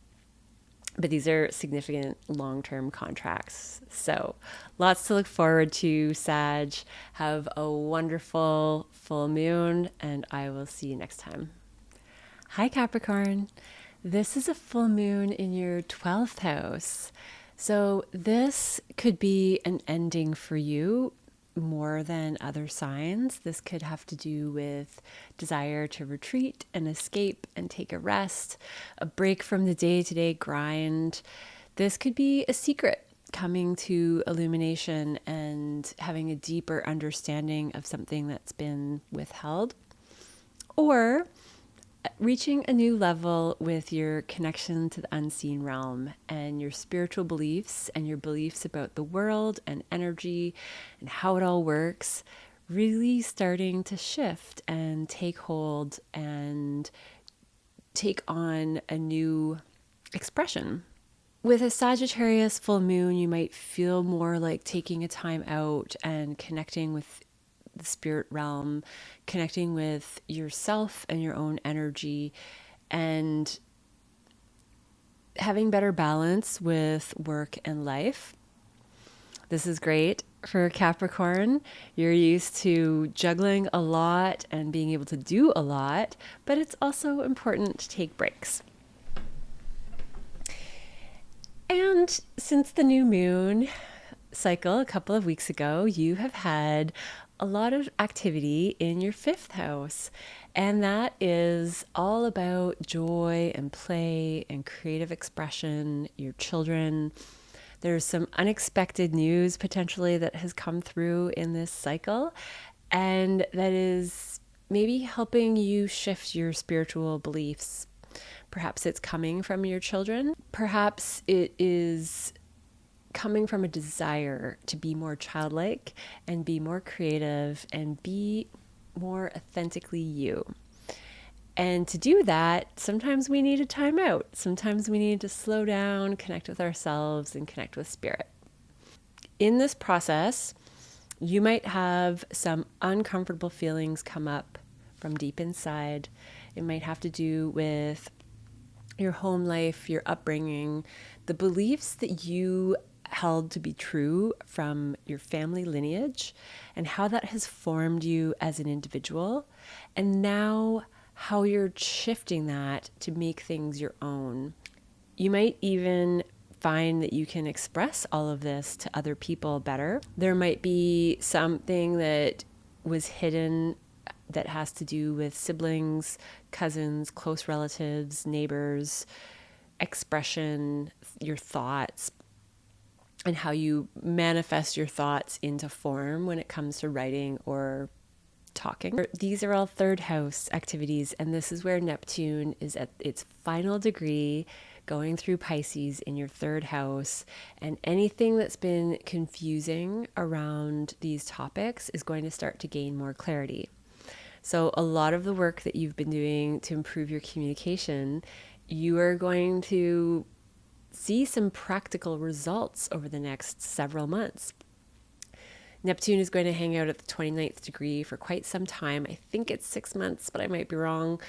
But these are significant long-term contracts. So lots to look forward to, Sag. Have a wonderful full moon, and I will see you next time. Hi, Capricorn. This is a full moon in your 12th house. So this could be an ending for you more than other signs. This could have to do with desire to retreat and escape and take a rest, a break from the day-to-day grind. This could be a secret coming to illumination and having a deeper understanding of something that's been withheld, or reaching a new level with your connection to the unseen realm and your spiritual beliefs and your beliefs about the world and energy and how it all works, really starting to shift and take hold and take on a new expression. With a Sagittarius full moon, you might feel more like taking a time out and connecting with the spirit realm, connecting with yourself and your own energy, and having better balance with work and life. This is great for Capricorn. You're used to juggling a lot and being able to do a lot, but it's also important to take breaks. And since the new moon cycle a couple of weeks ago, you have had a lot of activity in your 5th house, and that is all about joy and play and creative expression, your children. There's some unexpected news potentially that has come through in this cycle, and that is maybe helping you shift your spiritual beliefs. Perhaps it's coming from your children. Perhaps it is coming from a desire to be more childlike and be more creative and be more authentically you. And to do that, sometimes we need a time out. Sometimes we need to slow down, connect with ourselves, and connect with spirit. In this process, you might have some uncomfortable feelings come up from deep inside. It might have to do with your home life, your upbringing, the beliefs that you held to be true from your family lineage, and how that has formed you as an individual, and now how you're shifting that to make things your own. You might even find that you can express all of this to other people better. There might be something that was hidden that has to do with siblings, cousins, close relatives, neighbors, expression, your thoughts, and how you manifest your thoughts into form when it comes to writing or talking. These are all third house activities, and this is where Neptune is at its final degree, going through Pisces in your third house, and anything that's been confusing around these topics is going to start to gain more clarity. So a lot of the work that you've been doing to improve your communication, you are going to see some practical results over the next several months. Neptune is going to hang out at the 29th degree for quite some time. I think it's 6 months, but I might be wrong.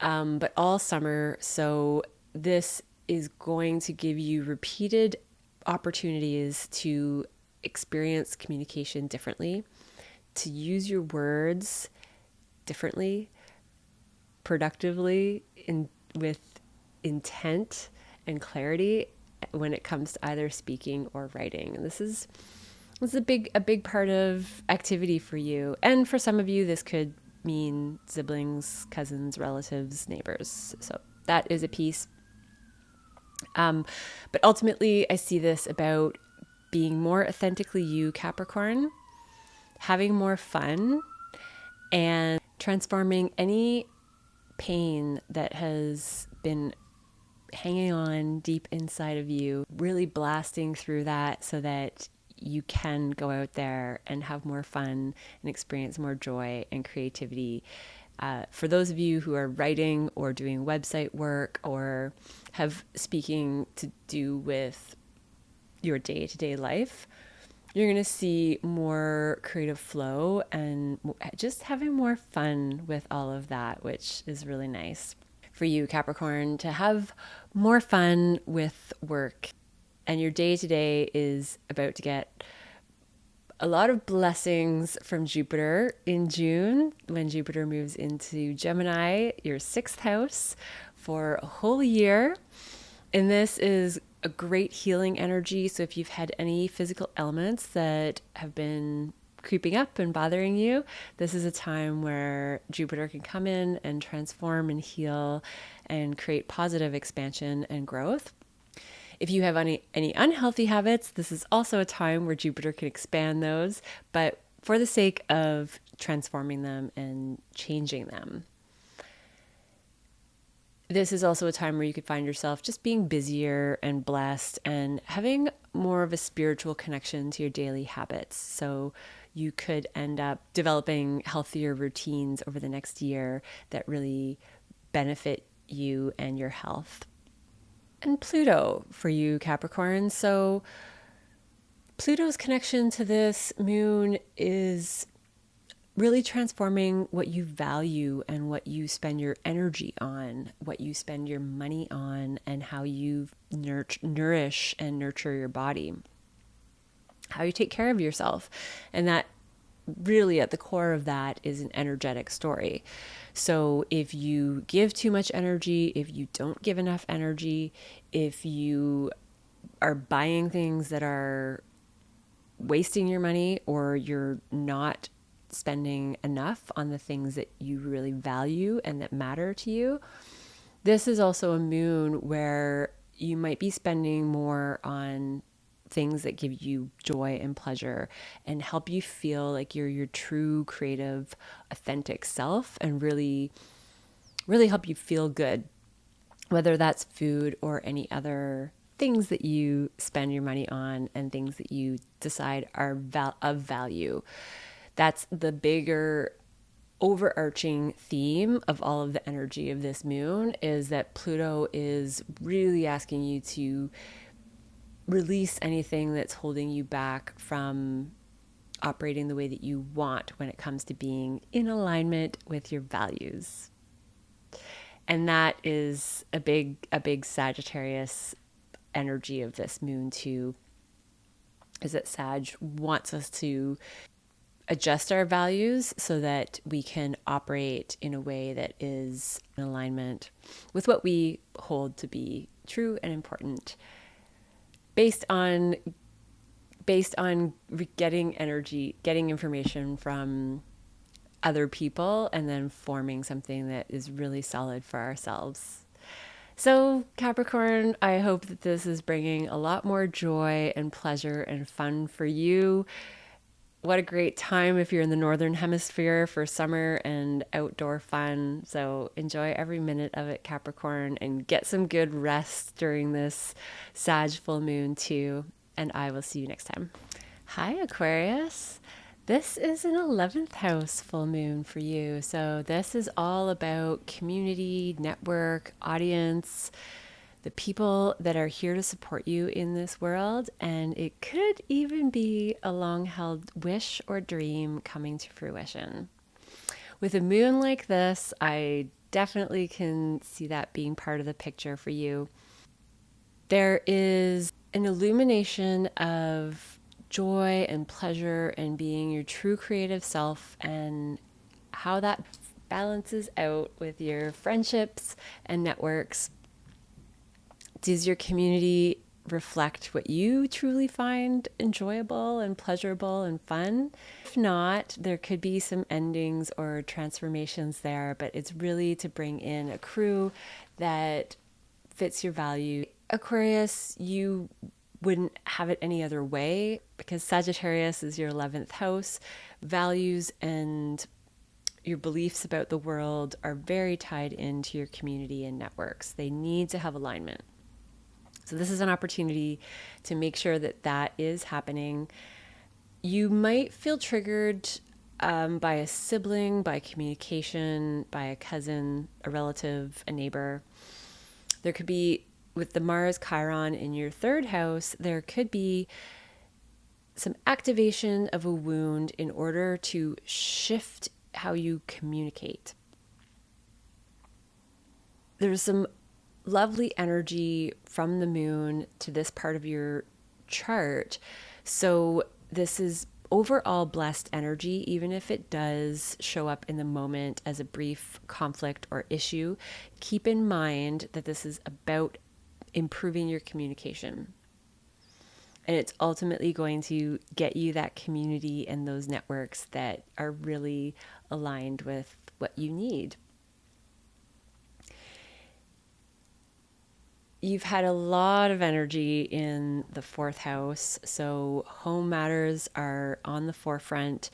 But all summer. So this is going to give you repeated opportunities to experience communication differently, to use your words differently, productively, with intent and clarity when it comes to either speaking or writing. And this is a big part of activity for you. And for some of you, this could mean siblings, cousins, relatives, neighbors. So that is a piece. But ultimately, I see this about being more authentically you, Capricorn, having more fun, and transforming any pain that has been hanging on deep inside of you, really blasting through that so that you can go out there and have more fun and experience more joy and creativity. For those of you who are writing or doing website work or have speaking to do with your day-to-day life, you're going to see more creative flow and just having more fun with all of that, which is really nice. For you, Capricorn, to have more fun with work, and your day-to-day is about to get a lot of blessings from Jupiter in June, when Jupiter moves into Gemini, your 6th house, for a whole year. And this is a great healing energy. So if you've had any physical ailments that have been creeping up and bothering you, this is a time where Jupiter can come in and transform and heal and create positive expansion and growth. If you have any unhealthy habits, this is also a time where Jupiter can expand those, but for the sake of transforming them and changing them. This is also a time where you could find yourself just being busier and blessed and having more of a spiritual connection to your daily habits. So you could end up developing healthier routines over the next year that really benefit you and your health. And Pluto for you, Capricorn. So Pluto's connection to this moon is really transforming what you value and what you spend your energy on, what you spend your money on, and how you nourish and nurture your body, how you take care of yourself. And that really at the core of that is an energetic story. So if you give too much energy, if you don't give enough energy, if you are buying things that are wasting your money, or you're not spending enough on the things that you really value and that matter to you, this is also a moon where you might be spending more on things that give you joy and pleasure and help you feel like you're your true creative, authentic self, and really, really help you feel good, whether that's food or any other things that you spend your money on and things that you decide are of value. That's the bigger overarching theme of all of the energy of this moon, is that Pluto is really asking you to release anything that's holding you back from operating the way that you want when it comes to being in alignment with your values. And that is a big Sagittarius energy of this moon too, is that Sag wants us to adjust our values so that we can operate in a way that is in alignment with what we hold to be true and important, based on getting information from other people and then forming something that is really solid for ourselves. So, Capricorn, I hope that this is bringing a lot more joy and pleasure and fun for you. What a great time if you're in the Northern Hemisphere for summer and outdoor fun. So enjoy every minute of it, Capricorn, and get some good rest during this Sag full moon too. And I will see you next time. Hi, Aquarius. This is an 11th house full moon for you. So this is all about community, network, audience, the people that are here to support you in this world. And it could even be a long-held wish or dream coming to fruition. With a moon like this, I definitely can see that being part of the picture for you. There is an illumination of joy and pleasure and being your true creative self, and how that balances out with your friendships and networks. Does your community reflect what you truly find enjoyable and pleasurable and fun? If not, there could be some endings or transformations there, but it's really to bring in a crew that fits your value. Aquarius, you wouldn't have it any other way, because Sagittarius is your 11th house. Values and your beliefs about the world are very tied into your community and networks. They need to have alignment. So this is an opportunity to make sure that that is happening. You might feel triggered by a sibling, by communication, by a cousin, a relative, a neighbor. There could be, with the Mars Chiron in your 3rd house, there could be some activation of a wound in order to shift how you communicate. There's some lovely energy from the moon to this part of your chart. So this is overall blessed energy, even if it does show up in the moment as a brief conflict or issue. Keep in mind that this is about improving your communication. And it's ultimately going to get you that community and those networks that are really aligned with what you need. You've had a lot of energy in the 4th house, so home matters are on the forefront.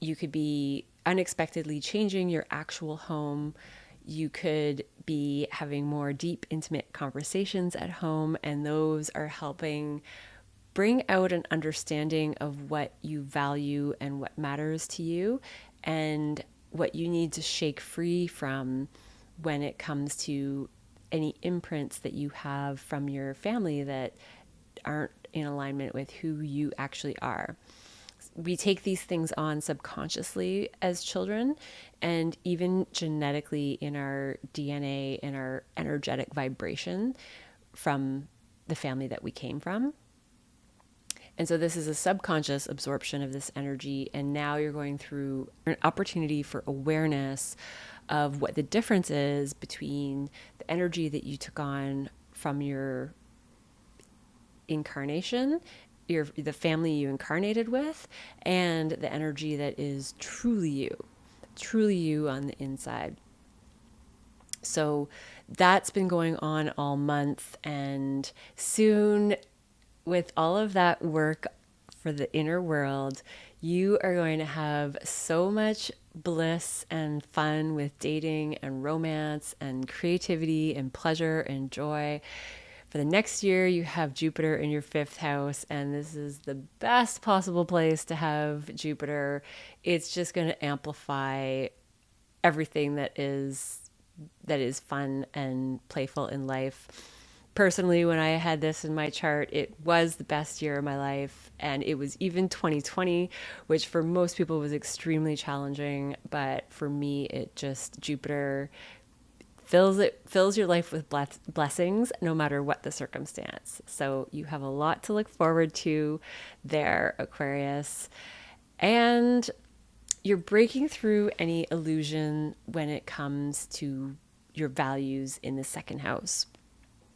You could be unexpectedly changing your actual home. You could be having more deep, intimate conversations at home, and those are helping bring out an understanding of what you value and what matters to you, and what you need to shake free from when it comes to any imprints that you have from your family that aren't in alignment with who you actually are. We take these things on subconsciously as children, and even genetically in our DNA and our energetic vibration from the family that we came from. And so this is a subconscious absorption of this energy, and now you're going through an opportunity for awareness of what the difference is between the energy that you took on from your incarnation, the family you incarnated with, and the energy that is truly you on the inside. So that's been going on all month, and soon, with all of that work for the inner world, you are going to have so much bliss and fun with dating and romance and creativity and pleasure and joy. For the next year, you have Jupiter in your 5th house, and this is the best possible place to have Jupiter. It's just going to amplify everything that is fun and playful in life. Personally, when I had this in my chart, it was the best year of my life, and it was even 2020, which for most people was extremely challenging, but for me, Jupiter fills your life with blessings no matter what the circumstance. So you have a lot to look forward to there, Aquarius. And you're breaking through any illusion when it comes to your values in the second house.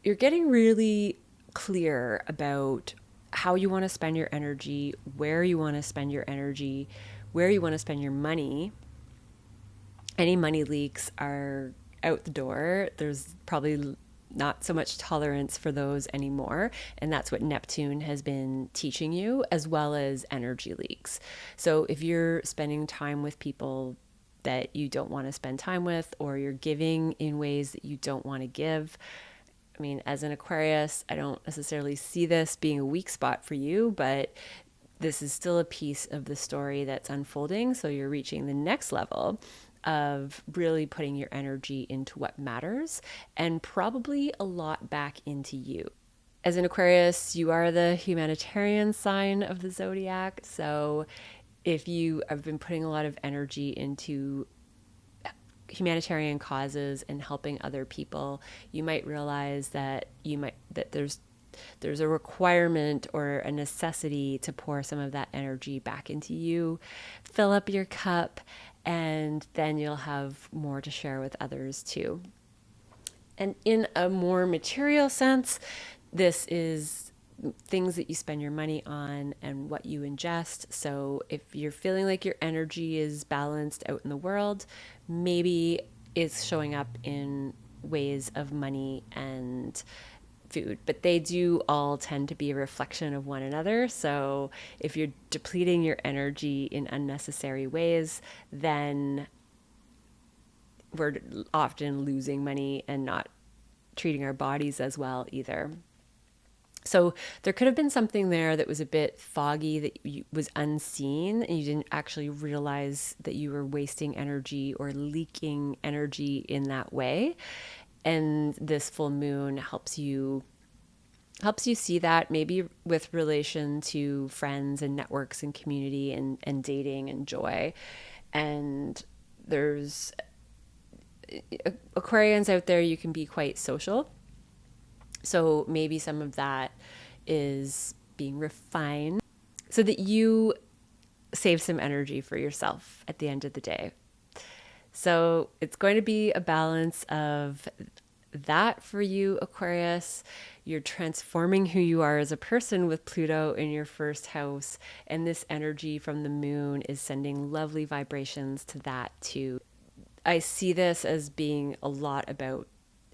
You're getting really clear about how you want to spend your energy, where you want to spend your energy, where you want to spend your money. Any money leaks are out the door. There's probably not so much tolerance for those anymore. And that's what Neptune has been teaching you, as well as energy leaks. So if you're spending time with people that you don't want to spend time with, or you're giving in ways that you don't want to give, I mean, as an Aquarius, I don't necessarily see this being a weak spot for you, but this is still a piece of the story that's unfolding. So you're reaching the next level of really putting your energy into what matters, and probably a lot back into you. As an Aquarius, you are the humanitarian sign of the zodiac. So if you have been putting a lot of energy into humanitarian causes and helping other people, you might realize that there's a requirement or a necessity to pour some of that energy back into you, fill up your cup, and then you'll have more to share with others too. And in a more material sense, this is things that you spend your money on and what you ingest. So if you're feeling like your energy is balanced out in the world, maybe it's showing up in ways of money and food, but they do all tend to be a reflection of one another. So if you're depleting your energy in unnecessary ways, then we're often losing money and not treating our bodies as well either. So there could have been something there that was a bit foggy, that was unseen, and you didn't actually realize that you were wasting energy or leaking energy in that way. And this full moon helps you see that, maybe with relation to friends and networks and community and dating and joy. And there's Aquarians out there, you can be quite social. So maybe some of that is being refined so that you save some energy for yourself at the end of the day. So it's going to be a balance of that for you, Aquarius. You're transforming who you are as a person with Pluto in your first house, and this energy from the moon is sending lovely vibrations to that too. I see this as being a lot about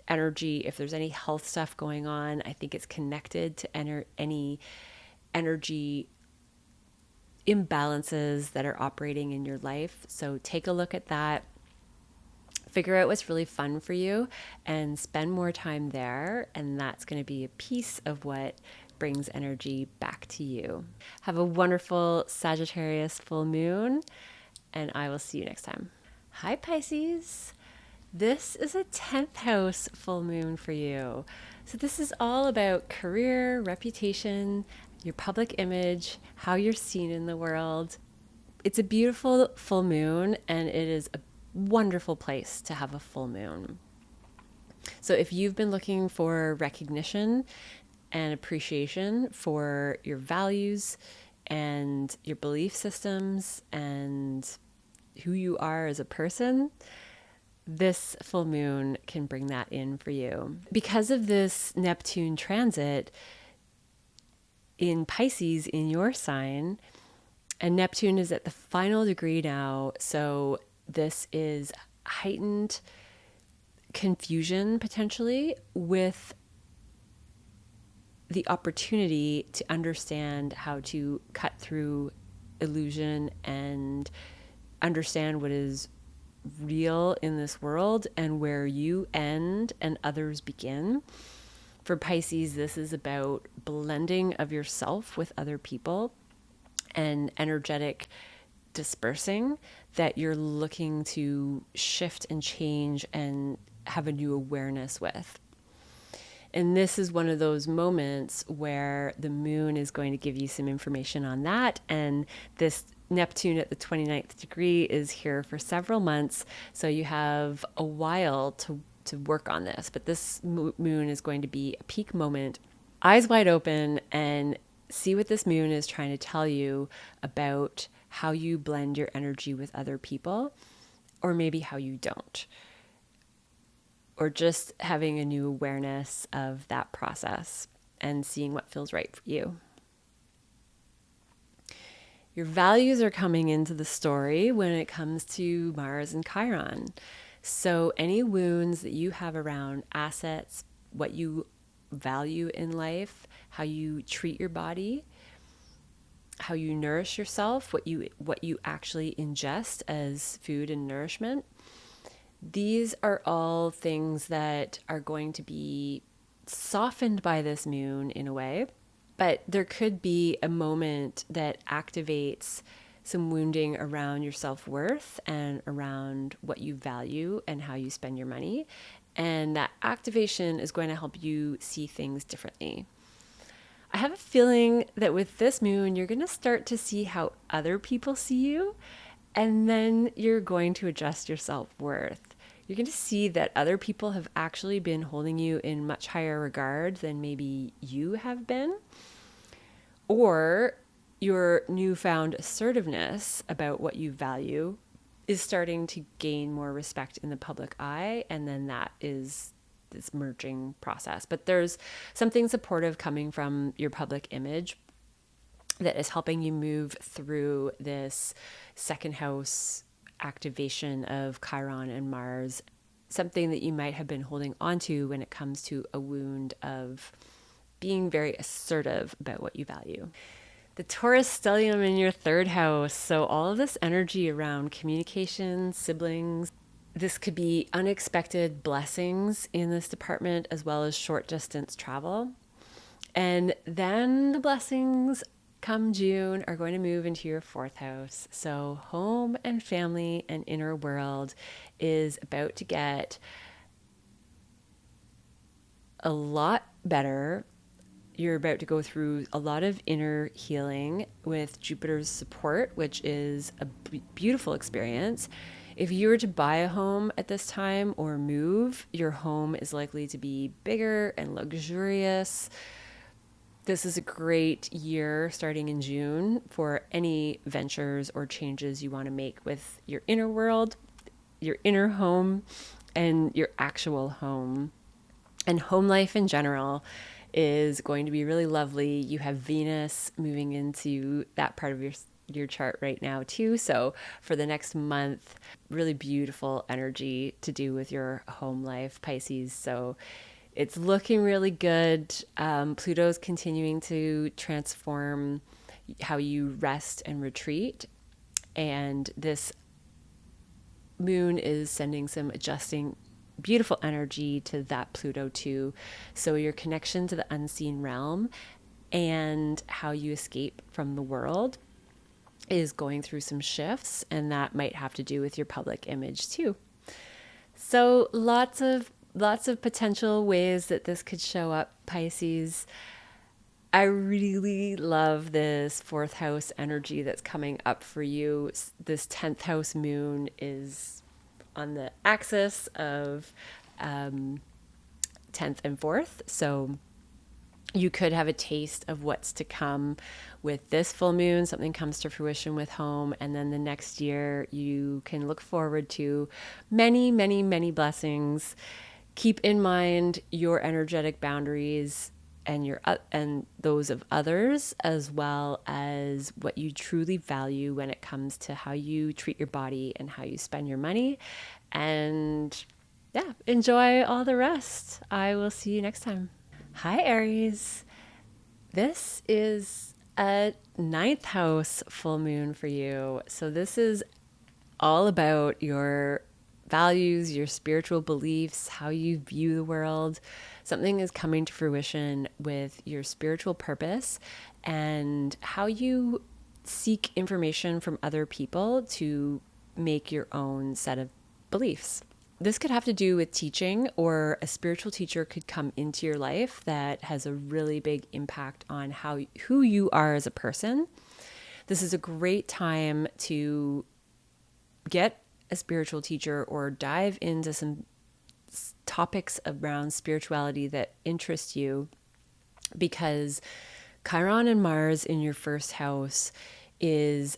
energy. If there's any health stuff going on, I think it's connected to any energy imbalances that are operating in your life. So take a look at that. Figure out what's really fun for you and spend more time there. And that's going to be a piece of what brings energy back to you. Have a wonderful Sagittarius full moon, and I will see you next time. Hi, Pisces. This is a 10th house full moon for you. So this is all about career, reputation, your public image, how you're seen in the world. It's a beautiful full moon, and it is a wonderful place to have a full moon. So if you've been looking for recognition and appreciation for your values and your belief systems and who you are as a person, this full moon can bring that in for you. Because of this Neptune transit in Pisces in your sign, and Neptune is at the final degree now, so this is heightened confusion potentially, with the opportunity to understand how to cut through illusion and understand what is real in this world and where you end and others begin. For Pisces, this is about blending of yourself with other people and energetic dispersing that you're looking to shift and change and have a new awareness with. And this is one of those moments where the moon is going to give you some information on that. And this Neptune at the 29th degree is here for several months. So you have a while to work on this. But this moon is going to be a peak moment. Eyes wide open and see what this moon is trying to tell you about how you blend your energy with other people, or maybe how you don't, or just having a new awareness of that process and seeing what feels right for you. Your values are coming into the story when it comes to Mars and Chiron. So any wounds that you have around assets, what you value in life, how you treat your body, how you nourish yourself, what you actually ingest as food and nourishment, these are all things that are going to be softened by this moon in a way. But there could be a moment that activates some wounding around your self-worth and around what you value and how you spend your money. And that activation is going to help you see things differently. I have a feeling that with this moon, you're going to start to see how other people see you, and then you're going to adjust your self-worth. You're going to see that other people have actually been holding you in much higher regard than maybe you have been. Or your newfound assertiveness about what you value is starting to gain more respect in the public eye. And then that is this merging process. But there's something supportive coming from your public image that is helping you move through this second house activation of Chiron and Mars, something that you might have been holding onto when it comes to a wound of being very assertive about what you value. The Taurus stellium in your third house. So all of this energy around communication, siblings. This could be unexpected blessings in this department, as well as short distance travel. And then the blessings come June are going to move into your fourth house. So home and family and inner world is about to get a lot better. You're about to go through a lot of inner healing with Jupiter's support, which is a beautiful experience. If you were to buy a home at this time or move, your home is likely to be bigger and luxurious. This is a great year starting in June for any ventures or changes you want to make with your inner world, your inner home, and your actual home. And home life in general is going to be really lovely. You have Venus moving into that part of your chart right now too. So for the next month, really beautiful energy to do with your home life, Pisces. So it's looking really good. Pluto's continuing to transform how you rest and retreat. And this moon is sending some adjusting beautiful energy to that Pluto too. So your connection to the unseen realm and how you escape from the world is going through some shifts, and that might have to do with your public image too. So lots of potential ways that this could show up, Pisces. I really love this fourth house energy that's coming up for you. This 10th house moon is on the axis of 10th and 4th. So you could have a taste of what's to come with this full moon. Something comes to fruition with home. And then the next year, you can look forward to many, many, many blessings. Keep in mind your energetic boundaries and those of others, as well as what you truly value when it comes to how you treat your body and how you spend your money. And yeah, enjoy all the rest. I will see you next time. Hi, Aries. This is a 9th house full moon for you. So this is all about your values, your spiritual beliefs, how you view the world. Something is coming to fruition with your spiritual purpose and how you seek information from other people to make your own set of beliefs. This could have to do with teaching, or a spiritual teacher could come into your life that has a really big impact on who you are as a person. This is a great time to get a spiritual teacher or dive into some topics around spirituality that interest you, because Chiron and Mars in your first house is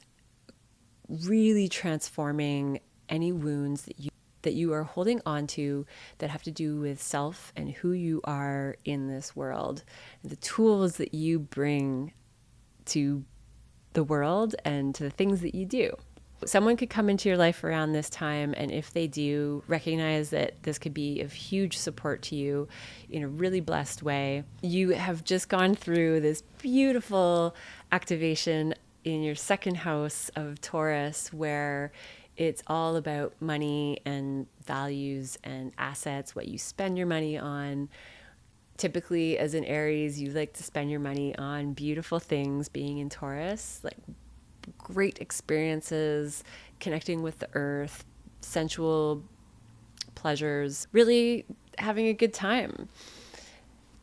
really transforming any wounds that you are holding on to that have to do with self and who you are in this world, the tools that you bring to the world and to the things that you do. Someone could come into your life around this time, and if they do, recognize that this could be of huge support to you in a really blessed way. You have just gone through this beautiful activation in your second house of Taurus, where it's all about money and values and assets, what you spend your money on. Typically, as an Aries, you like to spend your money on beautiful things. Being in Taurus, like great experiences, connecting with the earth, sensual pleasures, really having a good time.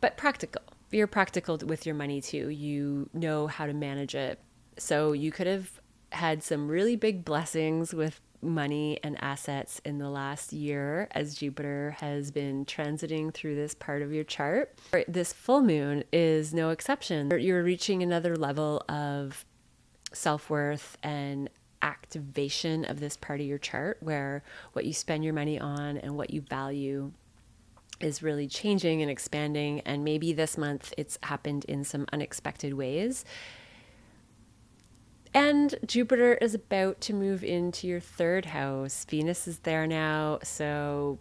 But practical. You're practical with your money too. You know how to manage it. So you could have had some really big blessings with money and assets in the last year as Jupiter has been transiting through this part of your chart. This full moon is no exception. You're reaching another level of self-worth and activation of this part of your chart, where what you spend your money on and what you value is really changing and expanding. And maybe this month it's happened in some unexpected ways. And Jupiter is about to move into your third house. Venus is there now, so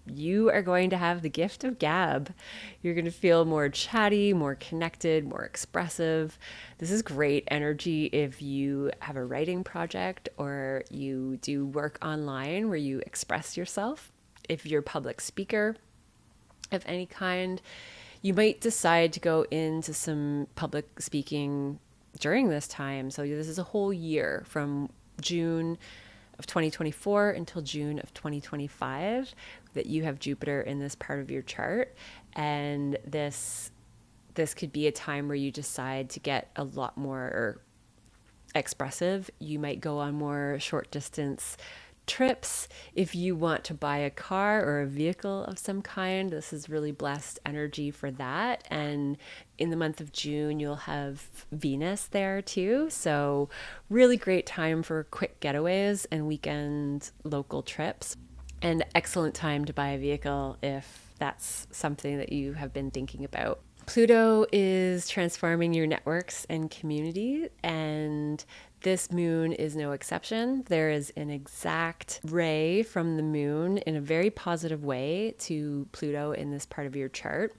you are going to have the gift of gab. You're going to feel more chatty, more connected, more expressive. This is great energy if you have a writing project or you do work online where you express yourself. If you're a public speaker of any kind, you might decide to go into some public speaking during this time. So this is a whole year from June of 2024 until June of 2025 that you have Jupiter in this part of your chart. And this could be a time where you decide to get a lot more expressive. You might go on more short distance trips. If you want to buy a car or a vehicle of some kind, this is really blessed energy for that. And in the month of June, you'll have Venus there too. So really great time for quick getaways and weekend local trips. And excellent time to buy a vehicle if that's something that you have been thinking about. Pluto is transforming your networks and community, and this moon is no exception. There is an exact ray from the moon in a very positive way to Pluto in this part of your chart.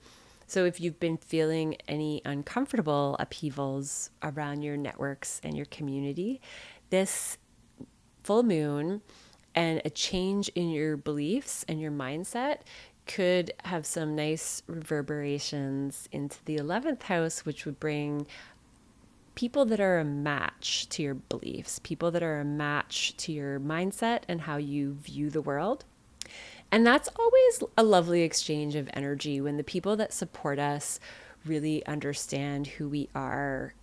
So if you've been feeling any uncomfortable upheavals around your networks and your community, this full moon and a change in your beliefs and your mindset could have some nice reverberations into the 11th house, which would bring people that are a match to your beliefs, people that are a match to your mindset and how you view the world. And that's always a lovely exchange of energy when the people that support us really understand who we are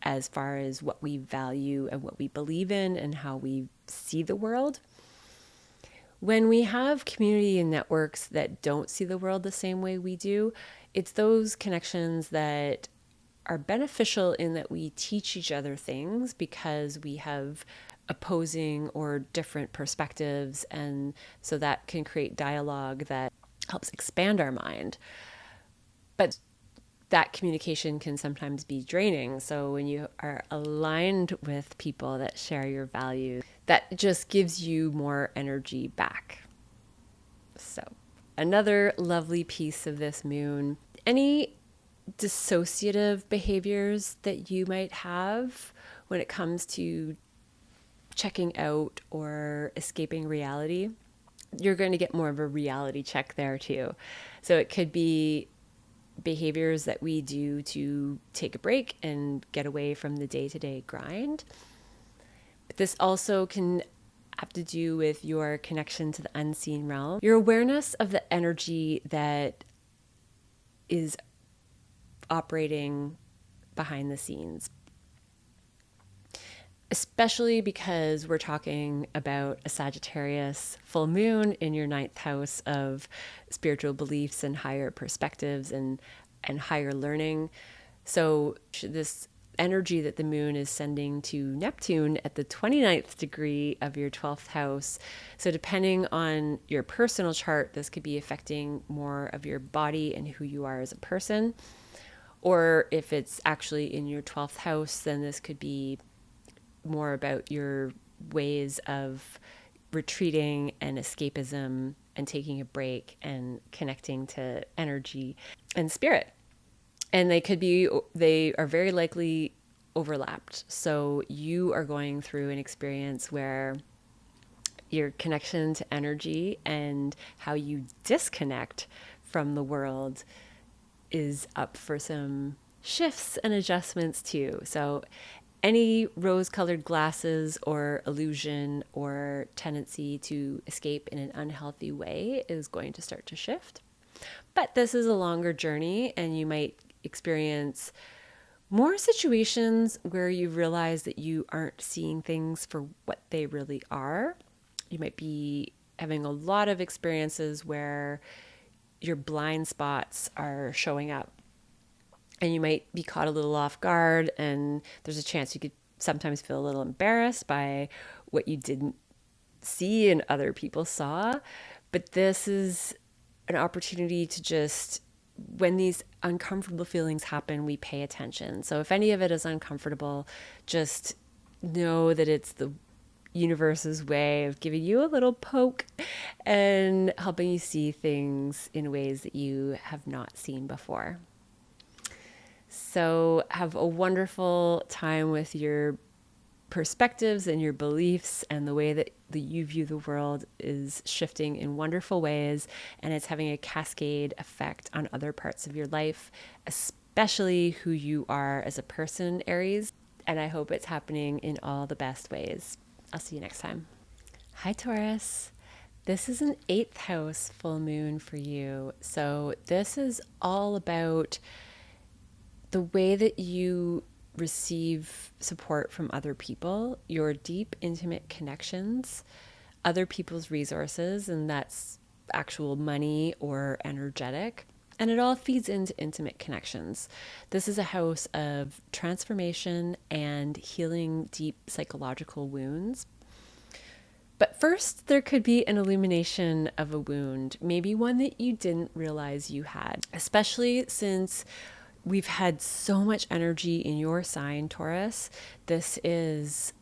as far as what we value and what we believe in and how we see the world. When we have community and networks that don't see the world the same way we do, it's those connections that are beneficial in that we teach each other things because we have opposing or different perspectives, and so that can create dialogue that helps expand our mind. But that communication can sometimes be draining. So when you are aligned with people that share your values, that just gives you more energy back. So another lovely piece of this moon, any dissociative behaviors that you might have when it comes to checking out or escaping reality, you're going to get more of a reality check there too. So it could be behaviors that we do to take a break and get away from the day-to-day grind. But this also can have to do with your connection to the unseen realm, your awareness of the energy that is operating behind the scenes. Especially because we're talking about a Sagittarius full moon in your 9th house of spiritual beliefs and higher perspectives and higher learning. So this energy that the moon is sending to Neptune at the 29th degree of your 12th house. So depending on your personal chart, this could be affecting more of your body and who you are as a person. Or if it's actually in your 12th house, then this could be more about your ways of retreating and escapism and taking a break and connecting to energy and spirit. And they are very likely overlapped. So you are going through an experience where your connection to energy and how you disconnect from the world is up for some shifts and adjustments too. So any rose-colored glasses or illusion or tendency to escape in an unhealthy way is going to start to shift. But this is a longer journey, and you might experience more situations where you realize that you aren't seeing things for what they really are. You might be having a lot of experiences where your blind spots are showing up, and you might be caught a little off guard, and there's a chance you could sometimes feel a little embarrassed by what you didn't see and other people saw. But this is an opportunity to just, when these uncomfortable feelings happen, we pay attention. So if any of it is uncomfortable, just know that it's the universe's way of giving you a little poke and helping you see things in ways that you have not seen before. So have a wonderful time with your perspectives and your beliefs, and the way that you view the world is shifting in wonderful ways, and it's having a cascade effect on other parts of your life, especially who you are as a person, Aries. And I hope it's happening in all the best ways. I'll see you next time. Hi, Taurus. This is an 8th house full moon for you. So this is all about the way that you receive support from other people, your deep, intimate connections, other people's resources, and that's actual money or energetic. And it all feeds into intimate connections. This is a house of transformation and healing deep psychological wounds. But first, there could be an illumination of a wound, maybe one that you didn't realize you had, especially since we've had so much energy in your sign, Taurus. This is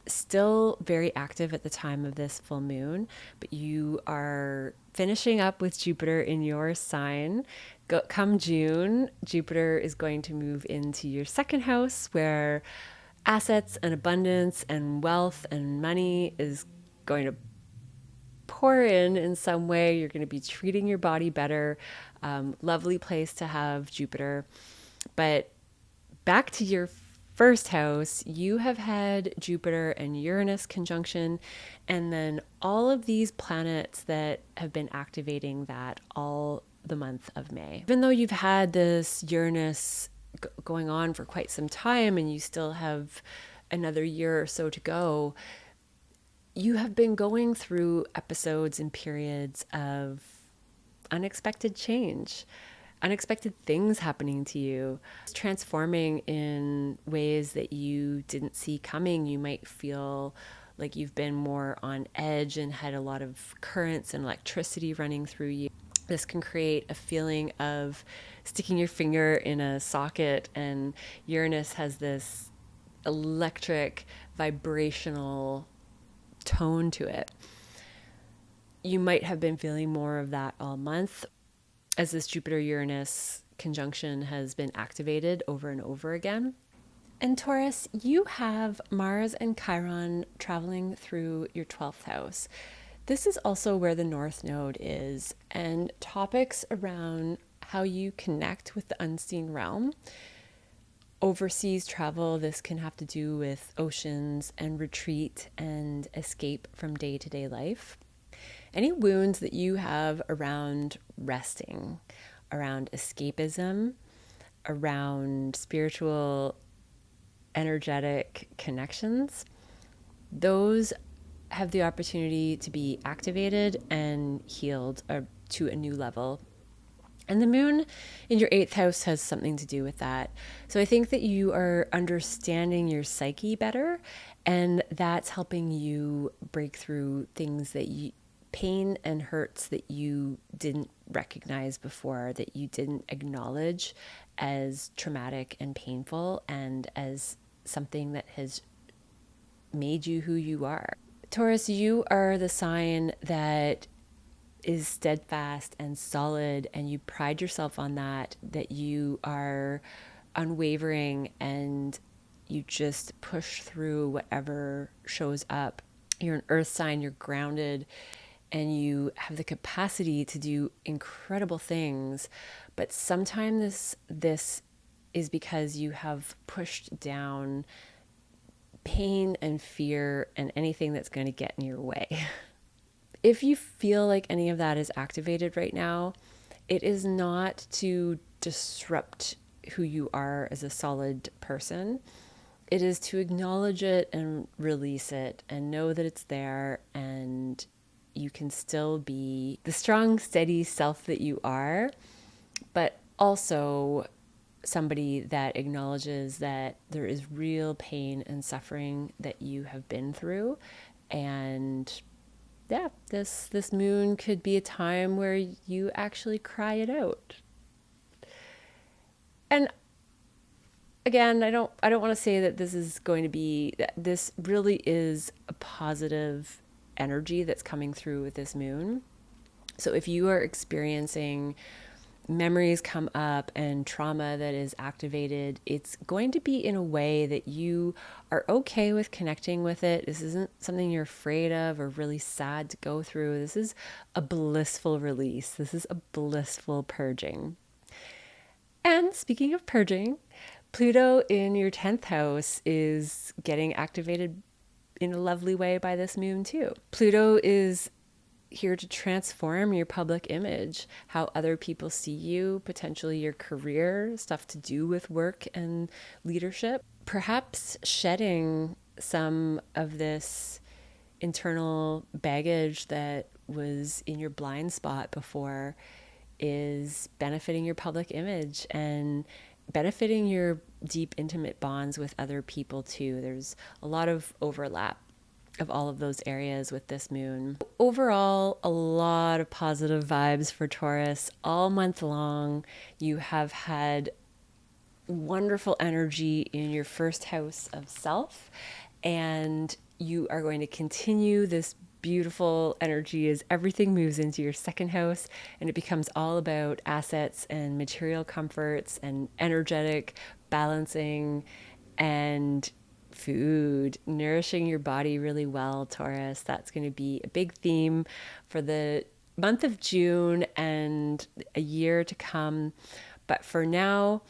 still very active at the time of this full moon, but you are finishing up with Jupiter in your sign. Come June, Jupiter is going to move into your 2nd house, where assets and abundance and wealth and money is going to pour in some way. You're going to be treating your body better. Lovely place to have Jupiter. But back to your 1st house, you have had Jupiter and Uranus conjunction, and then all of these planets that have been activating that all the month of May. Even though you've had this Uranus going on for quite some time, and you still have another year or so to go, you have been going through episodes and periods of unexpected change, unexpected things happening to you, transforming in ways that you didn't see coming. You might feel like you've been more on edge and had a lot of currents and electricity running through you. This can create a feeling of sticking your finger in a socket, and Uranus has this electric, vibrational tone to it. You might have been feeling more of that all month as this Jupiter-Uranus conjunction has been activated over and over again. And Taurus, you have Mars and Chiron traveling through your 12th house. This is also where the North Node is, and topics around how you connect with the unseen realm. Overseas travel, this can have to do with oceans and retreat and escape from day-to-day life. Any wounds that you have around resting, around escapism, around spiritual, energetic connections, those have the opportunity to be activated and healed to a new level. And the moon in your 8th house has something to do with that. So I think that you are understanding your psyche better, and that's helping you break through things that you, pain and hurts that you didn't recognize before, that you didn't acknowledge as traumatic and painful and as something that has made you who you are. Taurus, you are the sign that is steadfast and solid, and you pride yourself on that, that you are unwavering and you just push through whatever shows up. You're an earth sign, you're grounded, and you have the capacity to do incredible things. But sometimes this is because you have pushed down pain and fear and anything that's going to get in your way. If you feel like any of that is activated right now, it is not to disrupt who you are as a solid person. It is to acknowledge it and release it and know that it's there, and you can still be the strong, steady self that you are, but also somebody that acknowledges that there is real pain and suffering that you have been through. And yeah, this moon could be a time where you actually cry it out. And again, I don't want to say that this is going to be, that this really is a positive energy that's coming through with this moon. So if you are experiencing memories come up and trauma that is activated, it's going to be in a way that you are okay with connecting with it. This isn't something you're afraid of or really sad to go through. This is a blissful release. This is a blissful purging. And speaking of purging, Pluto in your 10th house is getting activated in a lovely way by this moon too. Pluto is here to transform your public image, how other people see you, potentially your career, stuff to do with work and leadership. Perhaps shedding some of this internal baggage that was in your blind spot before is benefiting your public image and benefiting your deep, intimate bonds with other people too. There's a lot of overlap of all of those areas with this moon. Overall, a lot of positive vibes for Taurus all month long. You have had wonderful energy in your first house of self, and you are going to continue this beautiful energy as everything moves into your second house, and it becomes all about assets and material comforts and energetic balancing and food, nourishing your body really well, Taurus. That's going to be a big theme for the month of June and a year to come. But for now,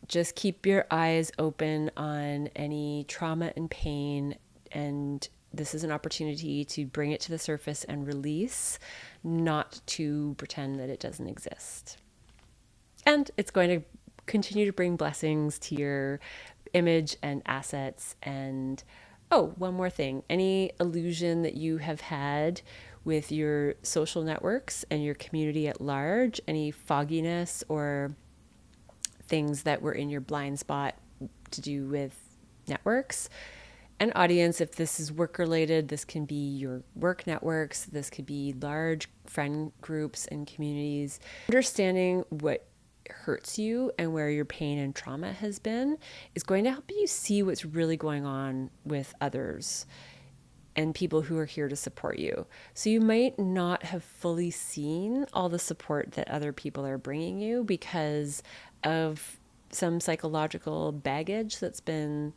just keep your eyes open on any trauma and pain, and this is an opportunity to bring it to the surface and release, not to pretend that it doesn't exist. And it's going to continue to bring blessings to your image and assets. And oh, one more thing, any illusion that you have had with your social networks and your community at large, any fogginess or things that were in your blind spot to do with networks and audience, if this is work related, this can be your work networks, this could be large friend groups and communities. Understanding what hurts you and where your pain and trauma has been is going to help you see what's really going on with others and people who are here to support you. So you might not have fully seen all the support that other people are bringing you because of some psychological baggage that's been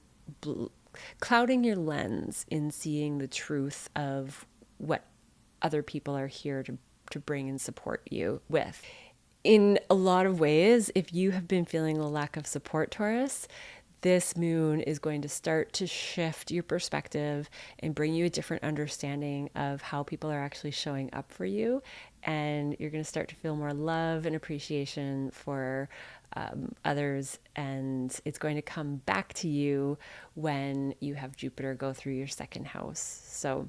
clouding your lens in seeing the truth of what other people are here to bring and support you with. In a lot of ways, if you have been feeling a lack of support, Taurus, this moon is going to start to shift your perspective and bring you a different understanding of how people are actually showing up for you. And you're going to start to feel more love and appreciation for others. And it's going to come back to you when you have Jupiter go through your second house. So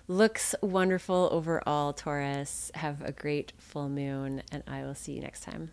looks wonderful overall, Taurus. Have a great full moon, and I will see you next time.